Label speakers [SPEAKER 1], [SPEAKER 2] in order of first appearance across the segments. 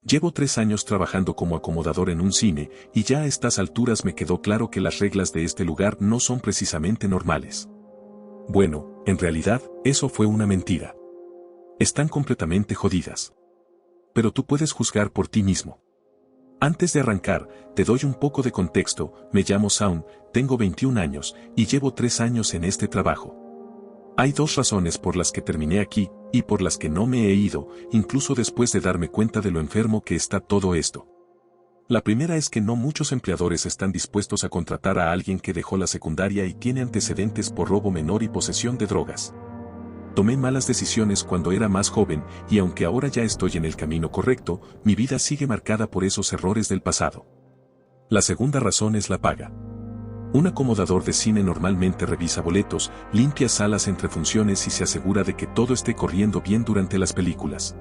[SPEAKER 1] Llevo 3 años trabajando como acomodador en un cine, y ya a estas alturas me quedó claro que las reglas de este lugar no son precisamente normales. Bueno, en realidad, eso fue una mentira. Están completamente jodidas. Pero tú puedes juzgar por ti mismo. Antes de arrancar, te doy un poco de contexto. Me llamo Saun, tengo 21 años, y llevo 3 años en este trabajo. Hay 2 razones por las que terminé aquí, y por las que no me he ido, incluso después de darme cuenta de lo enfermo que está todo esto. La primera es que no muchos empleadores están dispuestos a contratar a alguien que dejó la secundaria y tiene antecedentes por robo menor y posesión de drogas. Tomé malas decisiones cuando era más joven, y aunque ahora ya estoy en el camino correcto, mi vida sigue marcada por esos errores del pasado. La segunda razón es la paga. Un acomodador de cine normalmente revisa boletos, limpia salas entre funciones y se asegura de que todo esté corriendo bien durante las películas.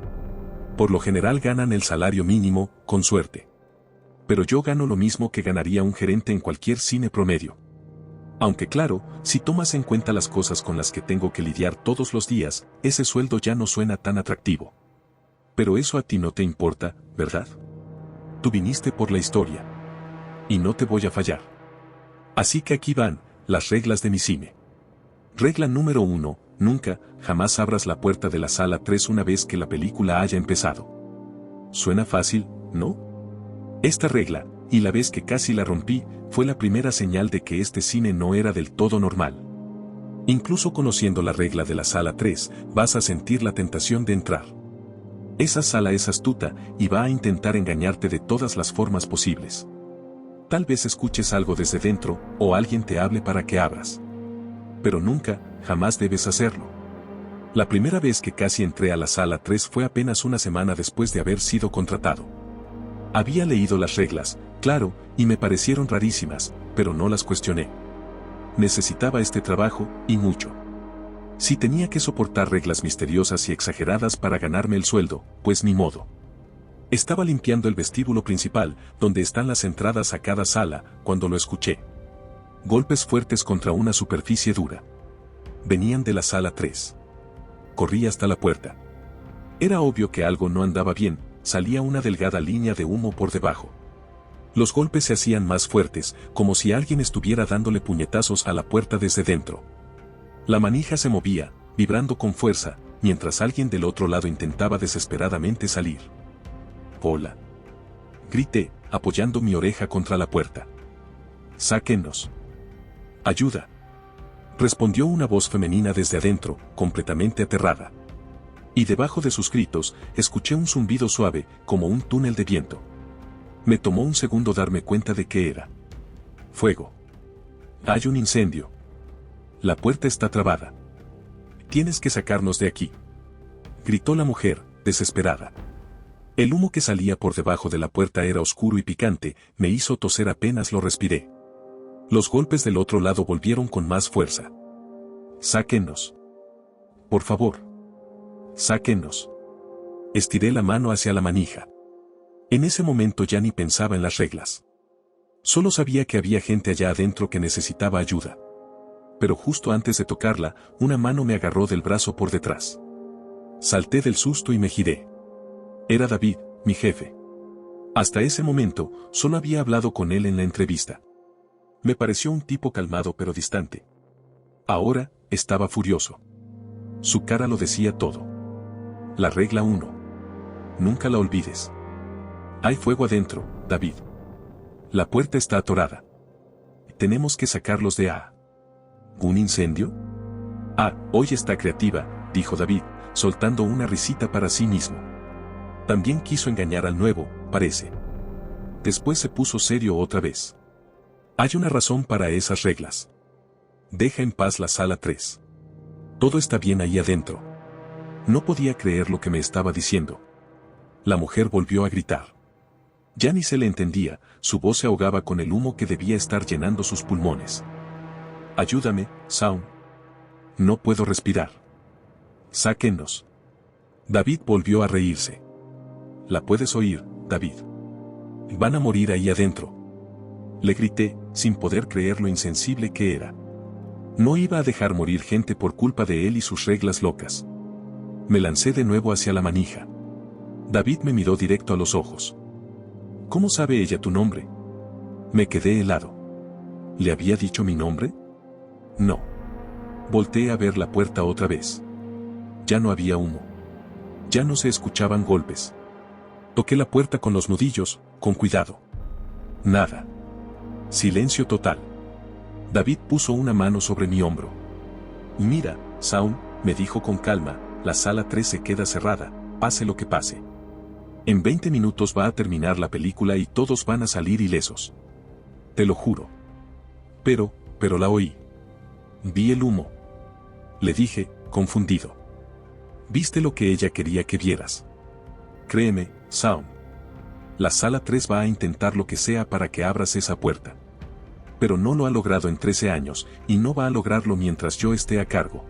[SPEAKER 1] Por lo general ganan el salario mínimo, con suerte. Pero yo gano lo mismo que ganaría un gerente en cualquier cine promedio. Aunque claro, si tomas en cuenta las cosas con las que tengo que lidiar todos los días, ese sueldo ya no suena tan atractivo. Pero eso a ti no te importa, ¿verdad? Tú viniste por la historia. Y no te voy a fallar. Así que aquí van, las reglas de mi cine. Regla número 1, nunca, jamás abras la puerta de la sala 3 una vez que la película haya empezado. Suena fácil, ¿no? Esta regla, y la vez que casi la rompí, fue la primera señal de que este cine no era del todo normal. Incluso conociendo la regla de la sala 3, vas a sentir la tentación de entrar. Esa sala es astuta y va a intentar engañarte de todas las formas posibles. Tal vez escuches algo desde dentro, o alguien te hable para que abras. Pero nunca, jamás debes hacerlo. La primera vez que casi entré a la sala 3 fue apenas una semana después de haber sido contratado. Había leído las reglas, claro, y me parecieron rarísimas, pero no las cuestioné. Necesitaba este trabajo, y mucho. Si tenía que soportar reglas misteriosas y exageradas para ganarme el sueldo, pues ni modo. Estaba limpiando el vestíbulo principal, donde están las entradas a cada sala, cuando lo escuché. Golpes fuertes contra una superficie dura. Venían de la sala 3. Corrí hasta la puerta. Era obvio que algo no andaba bien, salía una delgada línea de humo por debajo. Los golpes se hacían más fuertes, como si alguien estuviera dándole puñetazos a la puerta desde dentro. La manija se movía, vibrando con fuerza, mientras alguien del otro lado intentaba desesperadamente salir. «Hola», grité, apoyando mi oreja contra la puerta. «Sáquennos». «Ayuda», respondió una voz femenina desde adentro, completamente aterrada. Y debajo de sus gritos, escuché un zumbido suave, como un túnel de viento. Me tomó un segundo darme cuenta de qué era. «Fuego. Hay un incendio. La puerta está trabada. Tienes que sacarnos de aquí», gritó la mujer, desesperada. El humo que salía por debajo de la puerta era oscuro y picante, me hizo toser apenas lo respiré. Los golpes del otro lado volvieron con más fuerza. «Sáquennos. Por favor. Sáquennos». Estiré la mano hacia la manija. En ese momento ya ni pensaba en las reglas. Solo sabía que había gente allá adentro que necesitaba ayuda. Pero justo antes de tocarla, una mano me agarró del brazo por detrás. Salté del susto y me giré. Era David, mi jefe. Hasta ese momento, solo había hablado con él en la entrevista. Me pareció un tipo calmado pero distante. Ahora, estaba furioso. Su cara lo decía todo. La regla 1. Nunca la olvides. Hay fuego adentro, David. La puerta está atorada. Tenemos que sacarlos de ahí. ¿Un incendio? Ah, hoy está creativa, dijo David, soltando una risita para sí mismo. También quiso engañar al nuevo, parece. Después se puso serio otra vez. Hay una razón para esas reglas. Deja en paz la sala 3. Todo está bien ahí adentro. No podía creer lo que me estaba diciendo. La mujer volvió a gritar. Ya ni se le entendía, su voz se ahogaba con el humo que debía estar llenando sus pulmones. Ayúdame, Saun. No puedo respirar. Sáquennos. David volvió a reírse. La puedes oír, David. Van a morir ahí adentro. Le grité, sin poder creer lo insensible que era. No iba a dejar morir gente por culpa de él y sus reglas locas. Me lancé de nuevo hacia la manija. David me miró directo a los ojos. ¿Cómo sabe ella tu nombre? Me quedé helado. ¿Le había dicho mi nombre? No. Volteé a ver la puerta otra vez. Ya no había humo. Ya no se escuchaban golpes. Toqué la puerta con los nudillos, con cuidado. Nada. Silencio total. David puso una mano sobre mi hombro. Mira, Shaun, me dijo con calma, la sala 3 se queda cerrada, pase lo que pase. En 20 minutos va a terminar la película y todos van a salir ilesos. Te lo juro. Pero la oí. Vi el humo. Le dije, confundido. Viste lo que ella quería que vieras. Créeme, Shaun. La sala 3 va a intentar lo que sea para que abras esa puerta. Pero no lo ha logrado en 13 años, y no va a lograrlo mientras yo esté a cargo.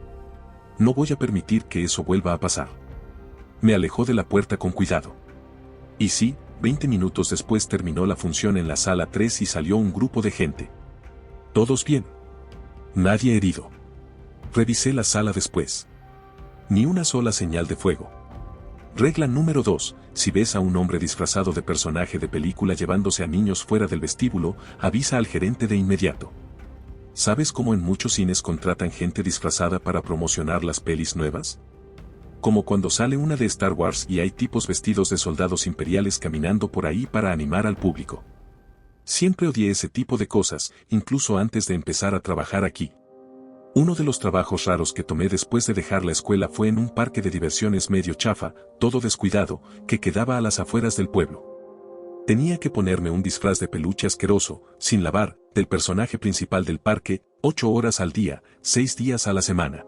[SPEAKER 1] No voy a permitir que eso vuelva a pasar. Me alejó de la puerta con cuidado. Y sí, 20 minutos después terminó la función en la sala 3 y salió un grupo de gente. ¿Todos bien? Nadie herido. Revisé la sala después. Ni una sola señal de fuego. Regla número 2. Si ves a un hombre disfrazado de personaje de película llevándose a niños fuera del vestíbulo, avisa al gerente de inmediato. ¿Sabes cómo en muchos cines contratan gente disfrazada para promocionar las pelis nuevas? Como cuando sale una de Star Wars y hay tipos vestidos de soldados imperiales caminando por ahí para animar al público. Siempre odié ese tipo de cosas, incluso antes de empezar a trabajar aquí. Uno de los trabajos raros que tomé después de dejar la escuela fue en un parque de diversiones medio chafa, todo descuidado, que quedaba a las afueras del pueblo. Tenía que ponerme un disfraz de peluche asqueroso, sin lavar, del personaje principal del parque, 8 horas al día, 6 días a la semana.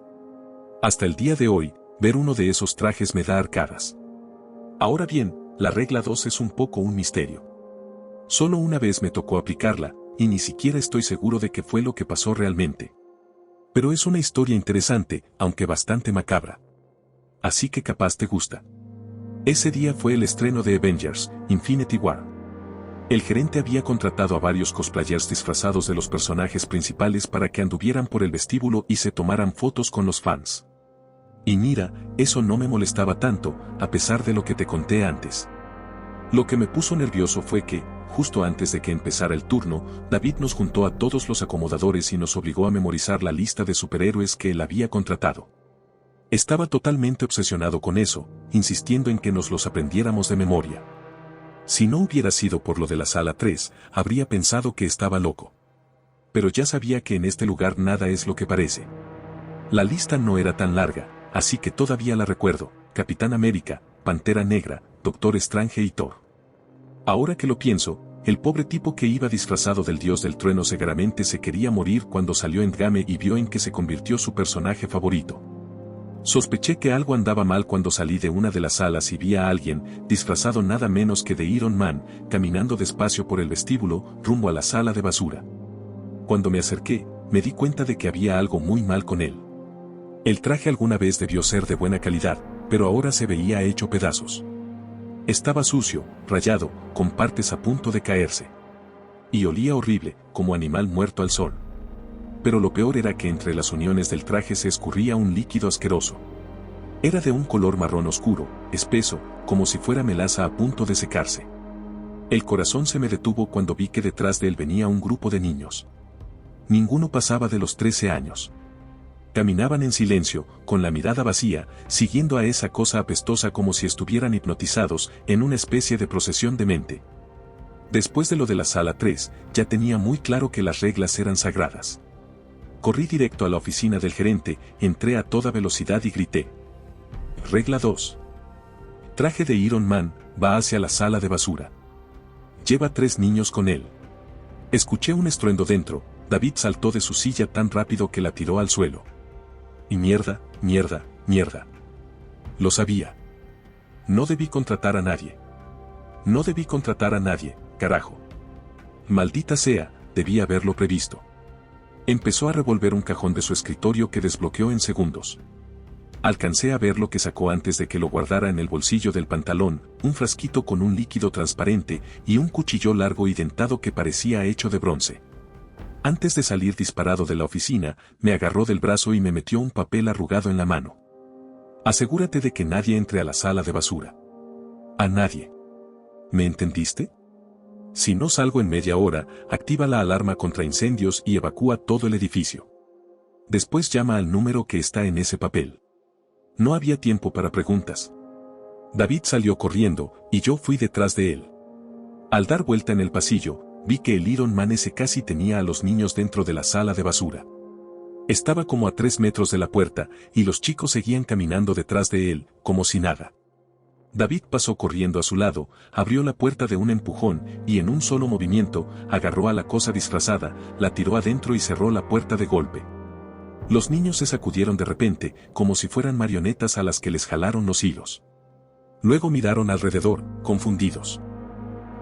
[SPEAKER 1] Hasta el día de hoy, ver uno de esos trajes me da arcadas. Ahora bien, la regla 2 es un poco un misterio. Solo una vez me tocó aplicarla, y ni siquiera estoy seguro de qué fue lo que pasó realmente. Pero es una historia interesante, aunque bastante macabra. Así que capaz te gusta. Ese día fue el estreno de Avengers, Infinity War. El gerente había contratado a varios cosplayers disfrazados de los personajes principales para que anduvieran por el vestíbulo y se tomaran fotos con los fans. Y mira, eso no me molestaba tanto, a pesar de lo que te conté antes. Lo que me puso nervioso fue que, justo antes de que empezara el turno, David nos juntó a todos los acomodadores y nos obligó a memorizar la lista de superhéroes que él había contratado. Estaba totalmente obsesionado con eso, insistiendo en que nos los aprendiéramos de memoria. Si no hubiera sido por lo de la sala 3, habría pensado que estaba loco. Pero ya sabía que en este lugar nada es lo que parece. La lista no era tan larga, así que todavía la recuerdo: Capitán América, Pantera Negra, Doctor Strange y Thor. Ahora que lo pienso, el pobre tipo que iba disfrazado del dios del trueno seguramente se quería morir cuando salió Endgame y vio en que se convirtió su personaje favorito. Sospeché que algo andaba mal cuando salí de una de las salas y vi a alguien, disfrazado nada menos que de Iron Man, caminando despacio por el vestíbulo, rumbo a la sala de basura. Cuando me acerqué, me di cuenta de que había algo muy mal con él. El traje alguna vez debió ser de buena calidad, pero ahora se veía hecho pedazos. Estaba sucio, rayado, con partes a punto de caerse. Y olía horrible, como animal muerto al sol. Pero lo peor era que entre las uniones del traje se escurría un líquido asqueroso. Era de un color marrón oscuro, espeso, como si fuera melaza a punto de secarse. El corazón se me detuvo cuando vi que detrás de él venía un grupo de niños. Ninguno pasaba de los 13 años. Caminaban en silencio, con la mirada vacía, siguiendo a esa cosa apestosa como si estuvieran hipnotizados, en una especie de procesión de mente. Después de lo de la sala 3, ya tenía muy claro que las reglas eran sagradas. Corrí directo a la oficina del gerente, entré a toda velocidad y grité: Regla 2. Traje de Iron Man, va hacia la sala de basura. Lleva 3 niños con él. Escuché un estruendo dentro. David saltó de su silla tan rápido que la tiró al suelo. Y mierda, mierda, mierda. Lo sabía. No debí contratar a nadie. No debí contratar a nadie, carajo. Maldita sea, debí haberlo previsto. Empezó a revolver un cajón de su escritorio que desbloqueó en segundos. Alcancé a ver lo que sacó antes de que lo guardara en el bolsillo del pantalón: un frasquito con un líquido transparente y un cuchillo largo y dentado que parecía hecho de bronce. Antes de salir disparado de la oficina, me agarró del brazo y me metió un papel arrugado en la mano. Asegúrate de que nadie entre a la sala de basura. A nadie. ¿Me entendiste? Si no salgo en media hora, activa la alarma contra incendios y evacúa todo el edificio. Después llama al número que está en ese papel. No había tiempo para preguntas. David salió corriendo, y yo fui detrás de él. Al dar vuelta en el pasillo, vi que el Iron Man ese casi tenía a los niños dentro de la sala de basura. Estaba como a 3 metros de la puerta, y los chicos seguían caminando detrás de él, como si nada. David pasó corriendo a su lado, abrió la puerta de un empujón, y en un solo movimiento, agarró a la cosa disfrazada, la tiró adentro y cerró la puerta de golpe. Los niños se sacudieron de repente, como si fueran marionetas a las que les jalaron los hilos. Luego miraron alrededor, confundidos.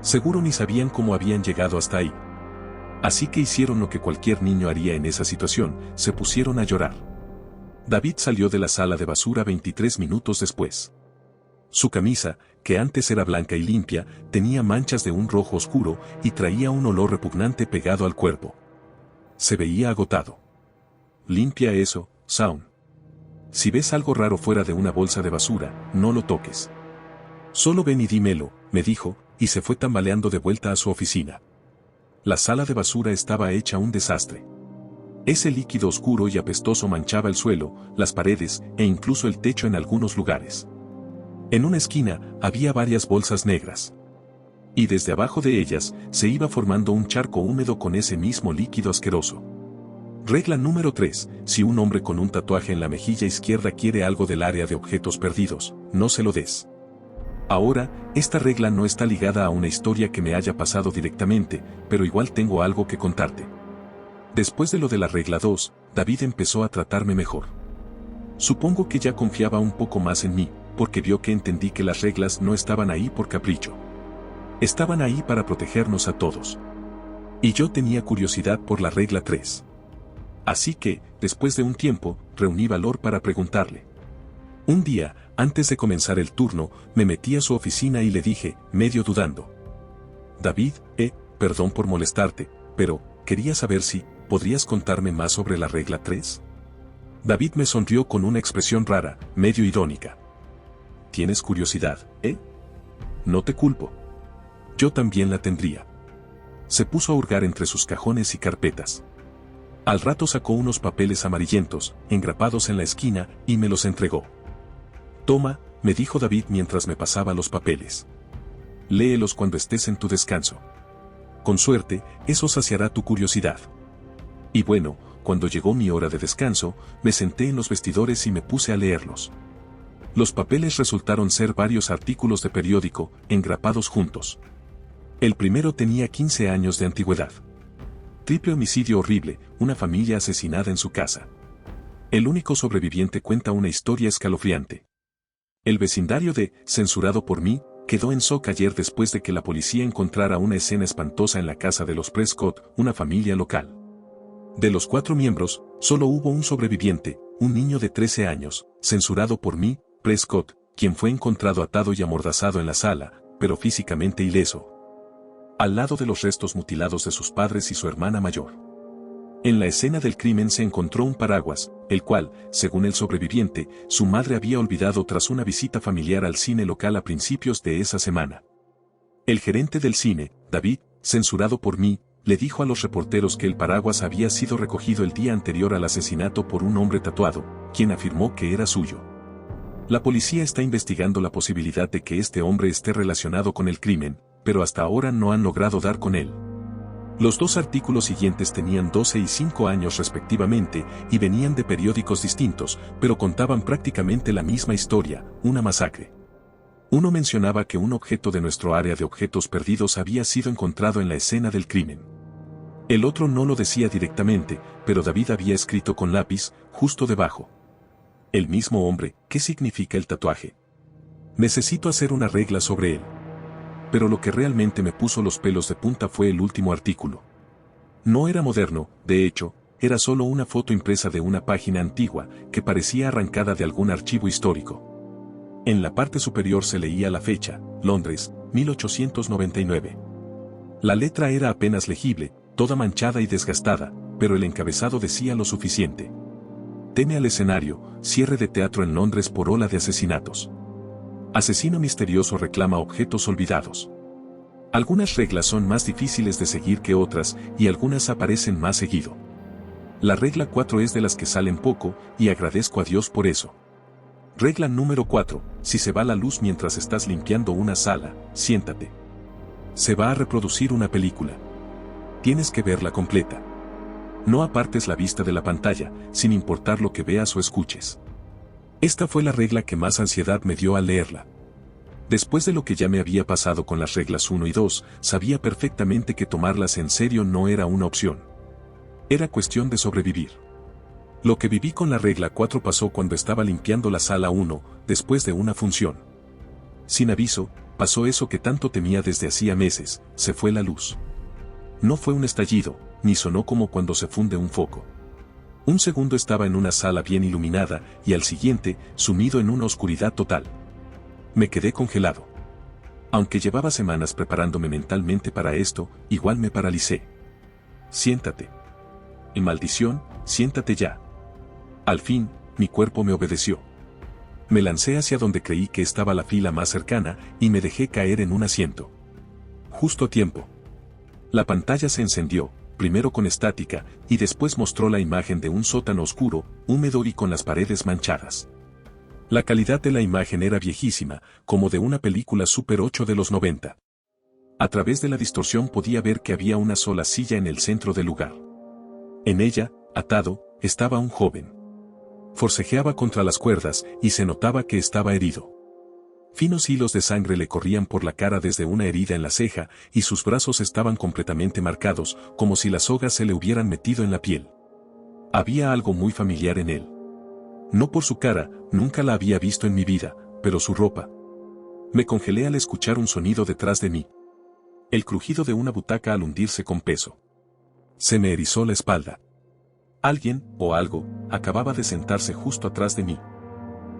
[SPEAKER 1] Seguro ni sabían cómo habían llegado hasta ahí. Así que hicieron lo que cualquier niño haría en esa situación, se pusieron a llorar. David salió de la sala de basura 23 minutos después. Su camisa, que antes era blanca y limpia, tenía manchas de un rojo oscuro y traía un olor repugnante pegado al cuerpo. Se veía agotado. Limpia eso, Shaun. Si ves algo raro fuera de una bolsa de basura, no lo toques. Solo ven y dímelo, me dijo, y se fue tambaleando de vuelta a su oficina. La sala de basura estaba hecha un desastre. Ese líquido oscuro y apestoso manchaba el suelo, las paredes e incluso el techo en algunos lugares. En una esquina había varias bolsas negras. Y desde abajo de ellas se iba formando un charco húmedo con ese mismo líquido asqueroso. Regla número 3. Si un hombre con un tatuaje en la mejilla izquierda quiere algo del área de objetos perdidos, no se lo des. Ahora, esta regla no está ligada a una historia que me haya pasado directamente, pero igual tengo algo que contarte. Después de lo de la regla 2, David empezó a tratarme mejor. Supongo que ya confiaba un poco más en mí, porque vio que entendí que las reglas no estaban ahí por capricho. Estaban ahí para protegernos a todos. Y yo tenía curiosidad por la regla 3. Así que, después de un tiempo, reuní valor para preguntarle. Un día, antes de comenzar el turno, me metí a su oficina y le dije, medio dudando. David, perdón por molestarte, pero, quería saber si, ¿podrías contarme más sobre la regla 3? David me sonrió con una expresión rara, medio irónica. ¿Tienes curiosidad, No te culpo. Yo también la tendría. Se puso a hurgar entre sus cajones y carpetas. Al rato sacó unos papeles amarillentos, engrapados en la esquina, y me los entregó. Toma, me dijo David mientras me pasaba los papeles. Léelos cuando estés en tu descanso. Con suerte, eso saciará tu curiosidad. Y bueno, cuando llegó mi hora de descanso, me senté en los vestidores y me puse a leerlos. Los papeles resultaron ser varios artículos de periódico, engrapados juntos. El primero tenía 15 años de antigüedad. Triple homicidio horrible, una familia asesinada en su casa. El único sobreviviente cuenta una historia escalofriante. El vecindario de, censurado por mí, quedó en shock ayer después de que la policía encontrara una escena espantosa en la casa de los Prescott, una familia local. De los 4 miembros, solo hubo un sobreviviente, un niño de 13 años, censurado por mí, Prescott, quien fue encontrado atado y amordazado en la sala, pero físicamente ileso, al lado de los restos mutilados de sus padres y su hermana mayor. En la escena del crimen se encontró un paraguas, el cual, según el sobreviviente, su madre había olvidado tras una visita familiar al cine local a principios de esa semana. El gerente del cine, David, censurado por mí, le dijo a los reporteros que el paraguas había sido recogido el día anterior al asesinato por un hombre tatuado, quien afirmó que era suyo. La policía está investigando la posibilidad de que este hombre esté relacionado con el crimen, pero hasta ahora no han logrado dar con él. Los 2 artículos siguientes tenían 12 y 5 años respectivamente y venían de periódicos distintos, pero contaban prácticamente la misma historia, una masacre. Uno mencionaba que un objeto de nuestro área de objetos perdidos había sido encontrado en la escena del crimen. El otro no lo decía directamente, pero David había escrito con lápiz, justo debajo. El mismo hombre, ¿qué significa el tatuaje? Necesito hacer una regla sobre él. Pero lo que realmente me puso los pelos de punta fue el último artículo. No era moderno, de hecho, era solo una foto impresa de una página antigua, que parecía arrancada de algún archivo histórico. En la parte superior se leía la fecha, Londres, 1899. La letra era apenas legible, toda manchada y desgastada, pero el encabezado decía lo suficiente. Teme al escenario, cierre de teatro en Londres por ola de asesinatos. Asesino misterioso reclama objetos olvidados. Algunas reglas son más difíciles de seguir que otras y algunas aparecen más seguido. La regla 4 es de las que salen poco y agradezco a Dios por eso. Regla número 4. Si se va la luz mientras estás limpiando una sala, siéntate. Se va a reproducir una película. Tienes que verla completa. No apartes la vista de la pantalla, sin importar lo que veas o escuches. Esta fue la regla que más ansiedad me dio al leerla. Después de lo que ya me había pasado con las reglas 1 y 2, sabía perfectamente que tomarlas en serio no era una opción. Era cuestión de sobrevivir. Lo que viví con la regla 4 pasó cuando estaba limpiando la sala 1, después de una función. Sin aviso, pasó eso que tanto temía desde hacía meses, se fue la luz. No fue un estallido, ni sonó como cuando se funde un foco. Un segundo estaba en una sala bien iluminada y al siguiente, sumido en una oscuridad total. Me quedé congelado. Aunque llevaba semanas preparándome mentalmente para esto, igual me paralicé. Siéntate. Y maldición, siéntate ya. Al fin, mi cuerpo me obedeció. Me lancé hacia donde creí que estaba la fila más cercana y me dejé caer en un asiento. Justo a tiempo. La pantalla se encendió, primero con estática, y después mostró la imagen de un sótano oscuro, húmedo y con las paredes manchadas. La calidad de la imagen era viejísima, como de una película Super 8 de los 90. A través de la distorsión podía ver que había una sola silla en el centro del lugar. En ella, atado, estaba un joven. Forcejeaba contra las cuerdas y se notaba que estaba herido. Finos hilos de sangre le corrían por la cara desde una herida en la ceja y sus brazos estaban completamente marcados, como si las sogas se le hubieran metido en la piel. Había algo muy familiar en él. No por su cara, nunca la había visto en mi vida, pero su ropa. Me congelé al escuchar un sonido detrás de mí. El crujido de una butaca al hundirse con peso. Se me erizó la espalda. Alguien, o algo, acababa de sentarse justo atrás de mí.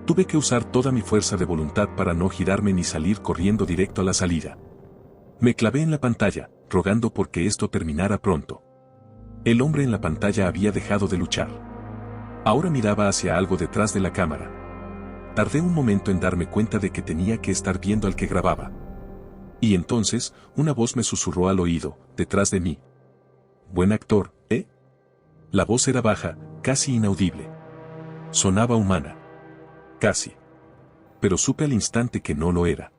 [SPEAKER 1] Tuve que usar toda mi fuerza de voluntad para no girarme ni salir corriendo directo a la salida. Me clavé en la pantalla, rogando porque esto terminara pronto. El hombre en la pantalla había dejado de luchar. Ahora miraba hacia algo detrás de la cámara. Tardé un momento en darme cuenta de que tenía que estar viendo al que grababa. Y entonces, una voz me susurró al oído, detrás de mí. Buen actor, ¿eh? La voz era baja, casi inaudible. Sonaba humana. Casi. Pero supe al instante que no lo era.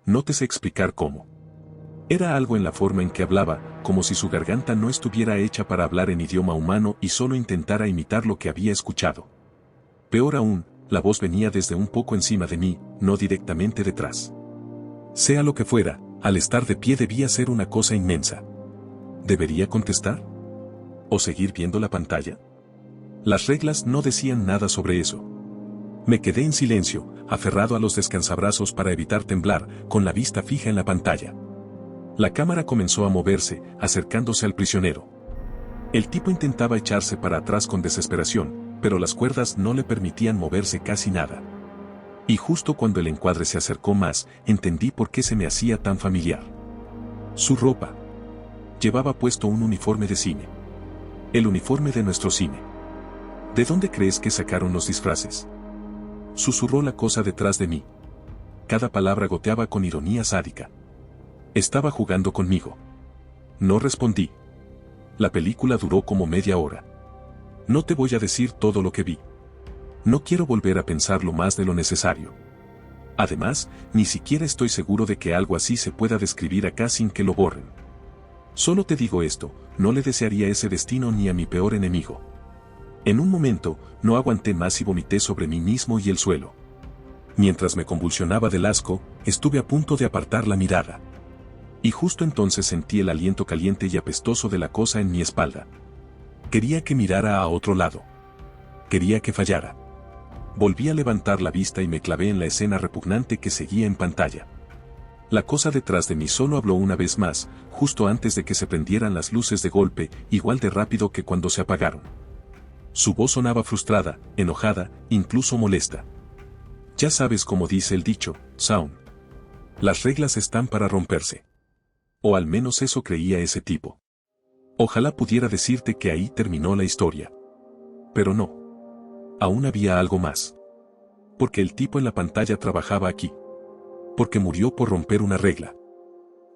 [SPEAKER 1] No te sé explicar cómo. Era algo en la forma en que hablaba, como si su garganta no estuviera hecha para hablar en idioma humano y solo intentara imitar lo que había escuchado. Peor aún, la voz venía desde un poco encima de mí, no directamente detrás. Sea lo que fuera, al estar de pie debía ser una cosa inmensa. ¿Debería contestar? ¿O seguir viendo la pantalla? Las reglas no decían nada sobre eso. Me quedé en silencio, aferrado a los descansabrazos para evitar temblar, con la vista fija en la pantalla. La cámara comenzó a moverse, acercándose al prisionero. El tipo intentaba echarse para atrás con desesperación, pero las cuerdas no le permitían moverse casi nada. Y justo cuando el encuadre se acercó más, entendí por qué se me hacía tan familiar. Su ropa. Llevaba puesto un uniforme de cine. El uniforme de nuestro cine. ¿De dónde crees que sacaron los disfraces? Susurró la cosa detrás de mí. Cada palabra goteaba con ironía sádica. Estaba jugando conmigo. No respondí. La película duró como media hora. No te voy a decir todo lo que vi. No quiero volver a pensarlo más de lo necesario. Además, ni siquiera estoy seguro de que algo así se pueda describir acá sin que lo borren. Solo te digo esto, no le desearía ese destino ni a mi peor enemigo. En un momento, no aguanté más y vomité sobre mí mismo y el suelo. Mientras me convulsionaba del asco, estuve a punto de apartar la mirada. Y justo entonces sentí el aliento caliente y apestoso de la cosa en mi espalda. Quería que mirara a otro lado. Quería que fallara. Volví a levantar la vista y me clavé en la escena repugnante que seguía en pantalla. La cosa detrás de mí solo habló una vez más, justo antes de que se prendieran las luces de golpe, igual de rápido que cuando se apagaron. Su voz sonaba frustrada, enojada, incluso molesta. Ya sabes cómo dice el dicho, Sound. Las reglas están para romperse. O al menos eso creía ese tipo. Ojalá pudiera decirte que ahí terminó la historia. Pero no. Aún había algo más. Porque el tipo en la pantalla trabajaba aquí. Porque murió por romper una regla.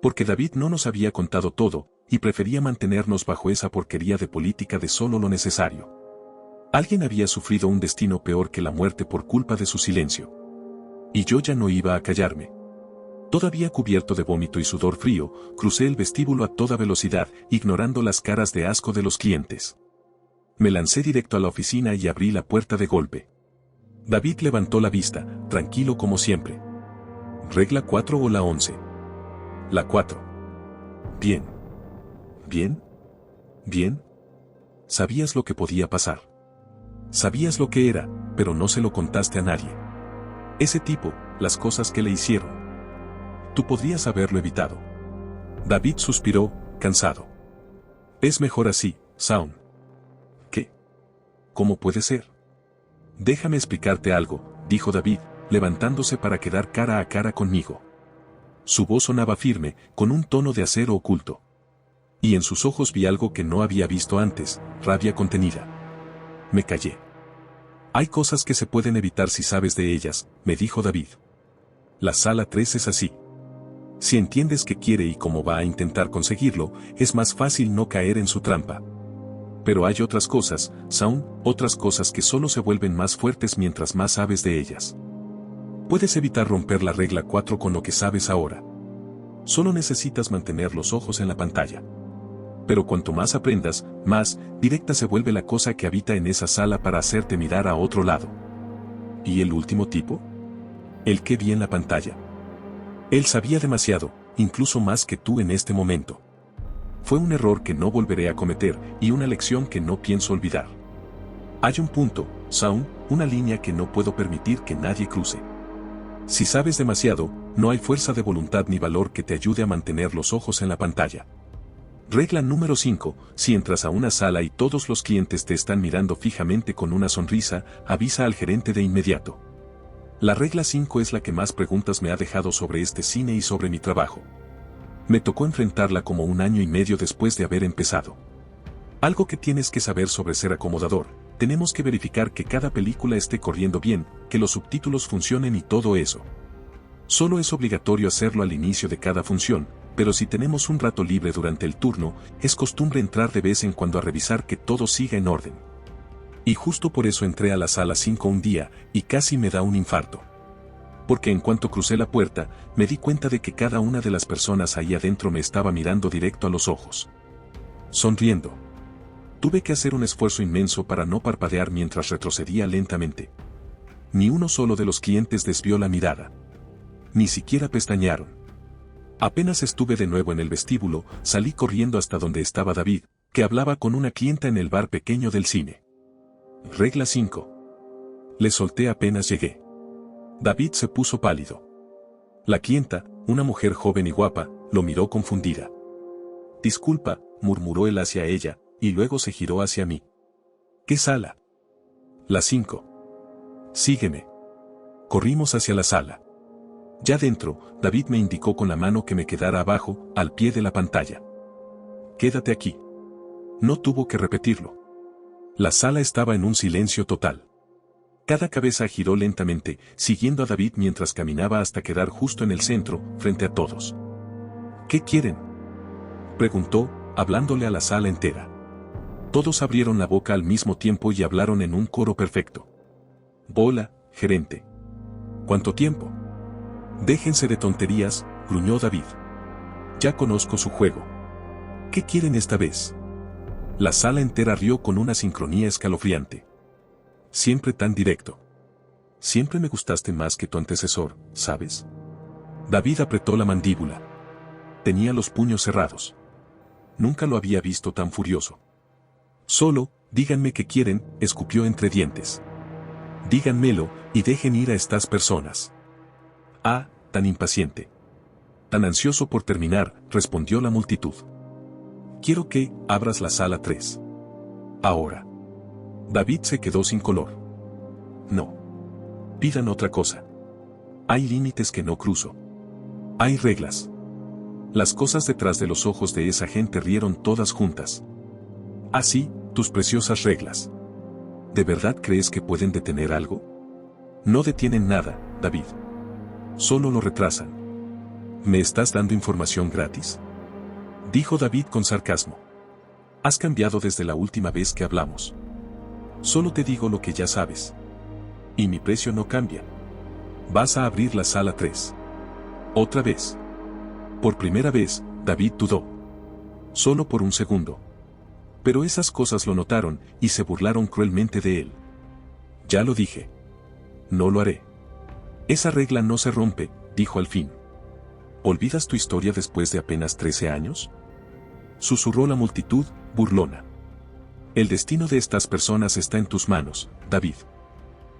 [SPEAKER 1] Porque David no nos había contado todo, y prefería mantenernos bajo esa porquería de política de solo lo necesario. Alguien había sufrido un destino peor que la muerte por culpa de su silencio. Y yo ya no iba a callarme. Todavía cubierto de vómito y sudor frío, crucé el vestíbulo a toda velocidad, ignorando las caras de asco de los clientes. Me lancé directo a la oficina y abrí la puerta de golpe. David levantó la vista, tranquilo como siempre. ¿Regla 4 o la 11? La 4. Bien. ¿Bien? ¿Bien? Sabías lo que podía pasar. Sabías lo que era, pero no se lo contaste a nadie. Ese tipo, las cosas que le hicieron. Tú podrías haberlo evitado. David suspiró, cansado. Es mejor así, Shaun. ¿Qué? ¿Cómo puede ser? Déjame explicarte algo, dijo David, levantándose para quedar cara a cara conmigo. Su voz sonaba firme, con un tono de acero oculto. Y en sus ojos vi algo que no había visto antes, rabia contenida. Me callé. Hay cosas que se pueden evitar si sabes de ellas, me dijo David. La sala 3 es así. Si entiendes qué quiere y cómo va a intentar conseguirlo, es más fácil no caer en su trampa. Pero hay otras cosas, Shaun, otras cosas que solo se vuelven más fuertes mientras más sabes de ellas. Puedes evitar romper la regla 4 con lo que sabes ahora. Solo necesitas mantener los ojos en la pantalla. Pero cuanto más aprendas, más directa se vuelve la cosa que habita en esa sala para hacerte mirar a otro lado. ¿Y el último tipo? El que vi en la pantalla. Él sabía demasiado, incluso más que tú en este momento. Fue un error que no volveré a cometer y una lección que no pienso olvidar. Hay un punto, Shaun, una línea que no puedo permitir que nadie cruce. Si sabes demasiado, no hay fuerza de voluntad ni valor que te ayude a mantener los ojos en la pantalla. Regla número 5, si entras a una sala y todos los clientes te están mirando fijamente con una sonrisa, avisa al gerente de inmediato. La regla 5 es la que más preguntas me ha dejado sobre este cine y sobre mi trabajo. Me tocó enfrentarla como 1 año y medio después de haber empezado. Algo que tienes que saber sobre ser acomodador, tenemos que verificar que cada película esté corriendo bien, que los subtítulos funcionen y todo eso. Solo es obligatorio hacerlo al inicio de cada función, pero si tenemos un rato libre durante el turno, es costumbre entrar de vez en cuando a revisar que todo siga en orden. Y justo por eso entré a la sala 5 un día, y casi me da un infarto. Porque en cuanto crucé la puerta, me di cuenta de que cada una de las personas ahí adentro me estaba mirando directo a los ojos. Sonriendo. Tuve que hacer un esfuerzo inmenso para no parpadear mientras retrocedía lentamente. Ni uno solo de los clientes desvió la mirada. Ni siquiera pestañearon. Apenas estuve de nuevo en el vestíbulo, salí corriendo hasta donde estaba David, que hablaba con una clienta en el bar pequeño del cine. Regla 5. Le solté apenas llegué. David se puso pálido. La clienta, una mujer joven y guapa, lo miró confundida. Disculpa, murmuró él hacia ella, y luego se giró hacia mí. ¿Qué sala? La 5. Sígueme. Corrimos hacia la sala. Ya dentro, David me indicó con la mano que me quedara abajo, al pie de la pantalla. Quédate aquí. No tuvo que repetirlo. La sala estaba en un silencio total. Cada cabeza giró lentamente, siguiendo a David mientras caminaba hasta quedar justo en el centro, frente a todos. ¿Qué quieren?, preguntó, hablándole a la sala entera. Todos abrieron la boca al mismo tiempo y hablaron en un coro perfecto. Bola, gerente. ¿Cuánto tiempo? Déjense de tonterías, gruñó David. Ya conozco su juego. ¿Qué quieren esta vez? La sala entera rió con una sincronía escalofriante. Siempre tan directo. Siempre me gustaste más que tu antecesor, ¿sabes? David apretó la mandíbula. Tenía los puños cerrados. Nunca lo había visto tan furioso. Solo, díganme qué quieren, escupió entre dientes. Díganmelo, y dejen ir a estas personas. Ah, tan impaciente. Tan ansioso por terminar, respondió la multitud. Quiero que abras la sala 3. Ahora. David se quedó sin color. No. Pidan otra cosa. Hay límites que no cruzo. Hay reglas. Las cosas detrás de los ojos de esa gente rieron todas juntas. Así, tus preciosas reglas. ¿De verdad crees que pueden detener algo? No detienen nada, David. solo lo retrasan. ¿Me estás dando información gratis?, dijo David con sarcasmo. Has cambiado desde la última vez que hablamos. Solo te digo lo que ya sabes. Y mi precio no cambia. Vas a abrir la sala 3. Otra vez. Por primera vez, David dudó. Solo por un segundo. Pero esas cosas lo notaron y se burlaron cruelmente de él. Ya lo dije. No lo haré. Esa regla no se rompe, dijo al fin. ¿Olvidas tu historia después de apenas 13 años? Susurró la multitud, burlona. El destino de estas personas está en tus manos, David.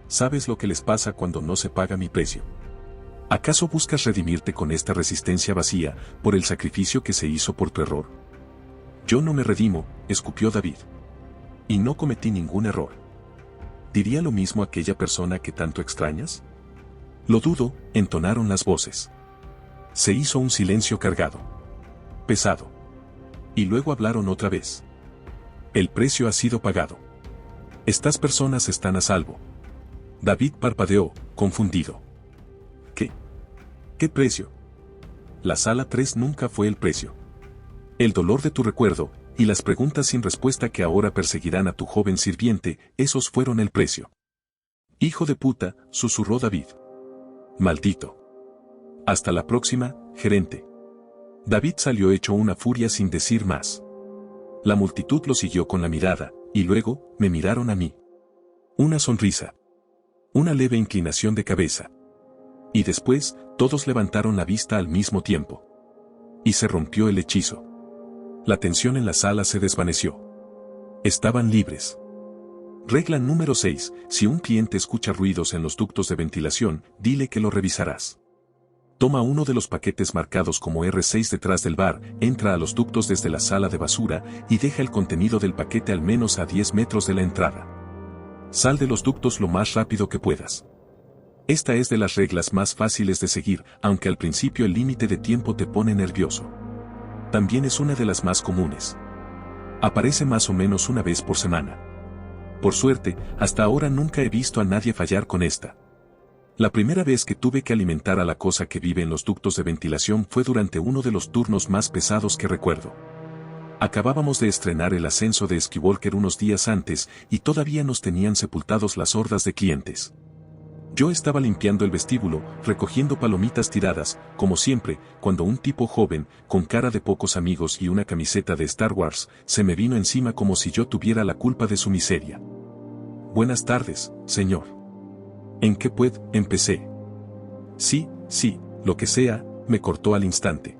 [SPEAKER 1] ¿Sabes lo que les pasa cuando no se paga mi precio? ¿Acaso buscas redimirte con esta resistencia vacía por el sacrificio que se hizo por tu error? Yo no me redimo, escupió David. Y no cometí ningún error. ¿Diría lo mismo aquella persona que tanto extrañas? Lo dudo, entonaron las voces. Se hizo un silencio cargado. Pesado. Y luego hablaron otra vez. El precio ha sido pagado. Estas personas están a salvo. David parpadeó, confundido. ¿Qué? ¿Qué precio? La sala 3 nunca fue el precio. El dolor de tu recuerdo, y las preguntas sin respuesta que ahora perseguirán a tu joven sirviente, esos fueron el precio. Hijo de puta, susurró David. Maldito. Hasta la próxima, gerente. David salió hecho una furia sin decir más. La multitud lo siguió con la mirada, y luego, me miraron a mí. Una sonrisa. Una leve inclinación de cabeza. Y después, todos levantaron la vista al mismo tiempo. Y se rompió el hechizo. La tensión en la sala se desvaneció. Estaban libres. Regla número 6. Si un cliente escucha ruidos en los ductos de ventilación, dile que lo revisarás. Toma uno de los paquetes marcados como R6 detrás del bar, entra a los ductos desde la sala de basura y deja el contenido del paquete al menos a 10 metros de la entrada. Sal de los ductos lo más rápido que puedas. Esta es de las reglas más fáciles de seguir, aunque al principio el límite de tiempo te pone nervioso. También es una de las más comunes. Aparece más o menos una vez por semana. Por suerte, hasta ahora nunca he visto a nadie fallar con esta. La primera vez que tuve que alimentar a la cosa que vive en los ductos de ventilación fue durante uno de los turnos más pesados que recuerdo. Acabábamos de estrenar el ascenso de Skywalker unos días antes y todavía nos tenían sepultados las hordas de clientes. Yo estaba limpiando el vestíbulo, recogiendo palomitas tiradas, como siempre, cuando un tipo joven, con cara de pocos amigos y una camiseta de Star Wars, se me vino encima como si yo tuviera la culpa de su miseria. Buenas tardes, señor. ¿En qué puedo? Empecé. Sí, lo que sea, me cortó al instante.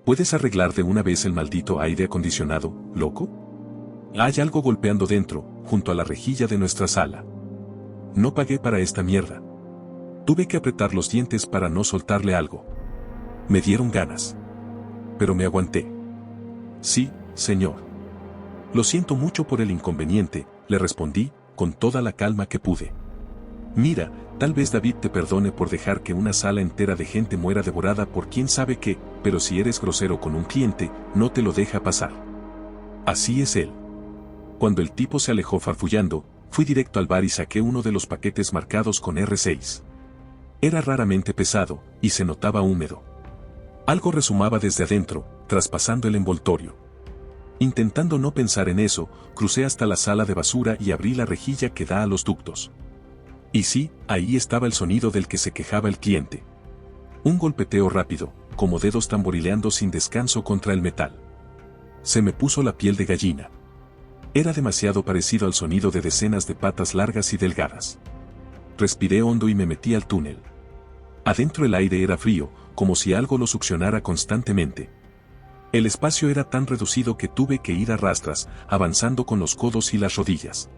[SPEAKER 1] ¿Puedes arreglar de una vez el maldito aire acondicionado, loco? Hay algo golpeando dentro, junto a la rejilla de nuestra sala. No pagué para esta mierda. Tuve que apretar los dientes para no soltarle algo. Me dieron ganas. Pero me aguanté. Sí, señor. Lo siento mucho por el inconveniente, le respondí, con toda la calma que pude. Mira, tal vez David te perdone por dejar que una sala entera de gente muera devorada por quién sabe qué, pero si eres grosero con un cliente, no te lo deja pasar. Así es él. Cuando el tipo se alejó farfullando, fui directo al bar y saqué uno de los paquetes marcados con R6. Era raramente pesado, y se notaba húmedo. Algo resumaba desde adentro, traspasando el envoltorio. Intentando no pensar en eso, crucé hasta la sala de basura y abrí la rejilla que da a los ductos. Y sí, ahí estaba el sonido del que se quejaba el cliente. Un golpeteo rápido, como dedos tamborileando sin descanso contra el metal. Se me puso la piel de gallina. Era demasiado parecido al sonido de decenas de patas largas y delgadas. Respiré hondo y me metí al túnel. Adentro el aire era frío, como si algo lo succionara constantemente. El espacio era tan reducido que tuve que ir a rastras, avanzando con los codos y las rodillas.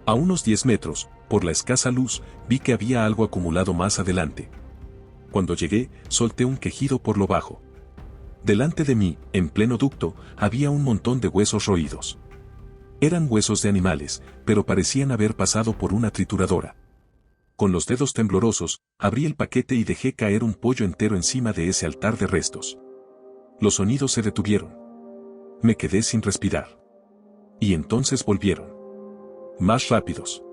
[SPEAKER 1] A unos 10 metros, por la escasa luz, vi que había algo acumulado más adelante. Cuando llegué, solté un quejido por lo bajo. Delante de mí, en pleno ducto, había un montón de huesos roídos. Eran huesos de animales, pero parecían haber pasado por una trituradora. Con los dedos temblorosos, abrí el paquete y dejé caer un pollo entero encima de ese altar de restos. Los sonidos se detuvieron. Me quedé sin respirar. Y entonces volvieron. Más rápidos.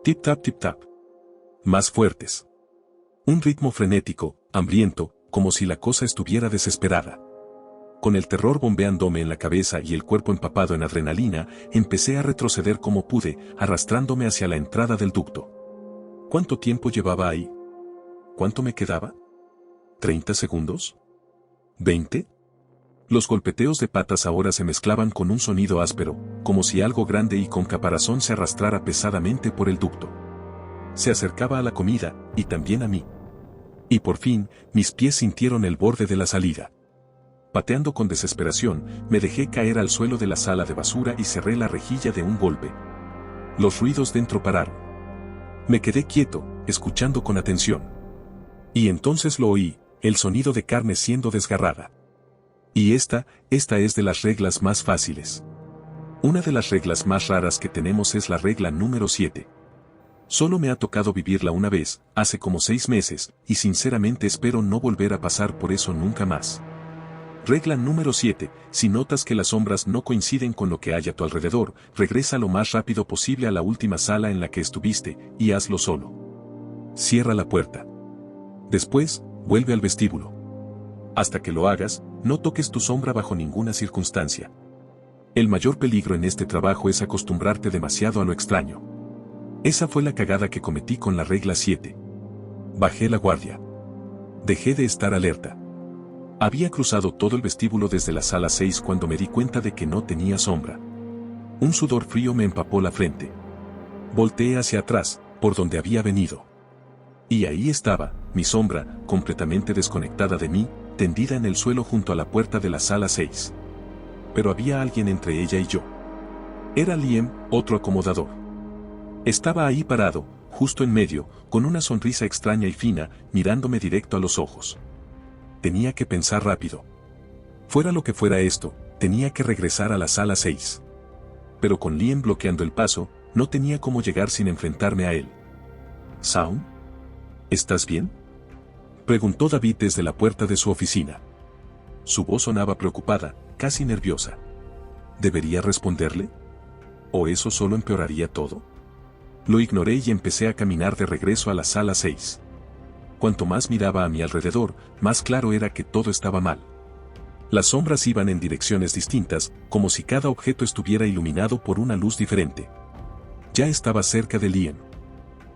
[SPEAKER 1] Tip tap tip tap. Más fuertes. Un ritmo frenético, hambriento, como si la cosa estuviera desesperada. Con el terror bombeándome en la cabeza y el cuerpo empapado en adrenalina, empecé a retroceder como pude, arrastrándome hacia la entrada del ducto. ¿Cuánto tiempo llevaba ahí? ¿Cuánto me quedaba? ¿30 segundos? ¿20? Los golpeteos de patas ahora se mezclaban con un sonido áspero, como si algo grande y con caparazón se arrastrara pesadamente por el ducto. Se acercaba a la comida, y también a mí. Y por fin, mis pies sintieron el borde de la salida. Pateando con desesperación, me dejé caer al suelo de la sala de basura y cerré la rejilla de un golpe. Los ruidos dentro pararon. Me quedé quieto, escuchando con atención. Y entonces lo oí, el sonido de carne siendo desgarrada. Y esta es de las reglas más fáciles. Una de las reglas más raras que tenemos es la regla número 7. Solo me ha tocado vivirla una vez, hace como 6 meses, y sinceramente espero no volver a pasar por eso nunca más. Regla número 7. Si notas que las sombras no coinciden con lo que hay a tu alrededor, regresa lo más rápido posible a la última sala en la que estuviste, y hazlo solo. Cierra la puerta. Después, vuelve al vestíbulo. Hasta que lo hagas, no toques tu sombra bajo ninguna circunstancia. El mayor peligro en este trabajo es acostumbrarte demasiado a lo extraño. Esa fue la cagada que cometí con la regla 7. Bajé la guardia. Dejé de estar alerta. Había cruzado todo el vestíbulo desde la sala 6 cuando me di cuenta de que no tenía sombra. Un sudor frío me empapó la frente. Volteé hacia atrás, por donde había venido. Y ahí estaba, mi sombra, completamente desconectada de mí, tendida en el suelo junto a la puerta de la sala 6. Pero había alguien entre ella y yo. Era Liam, otro acomodador. Estaba ahí parado, justo en medio, con una sonrisa extraña y fina, mirándome directo a los ojos. Tenía que pensar rápido. Fuera lo que fuera esto, tenía que regresar a la sala 6. Pero con Liam bloqueando el paso, no tenía cómo llegar sin enfrentarme a él. ¿Shaun? ¿Estás bien?, preguntó David desde la puerta de su oficina. Su voz sonaba preocupada, casi nerviosa. ¿Debería responderle? ¿O eso solo empeoraría todo? Lo ignoré y empecé a caminar de regreso a la sala 6. Cuanto más miraba a mi alrededor, más claro era que todo estaba mal. Las sombras iban en direcciones distintas, como si cada objeto estuviera iluminado por una luz diferente. Ya estaba cerca de Liam.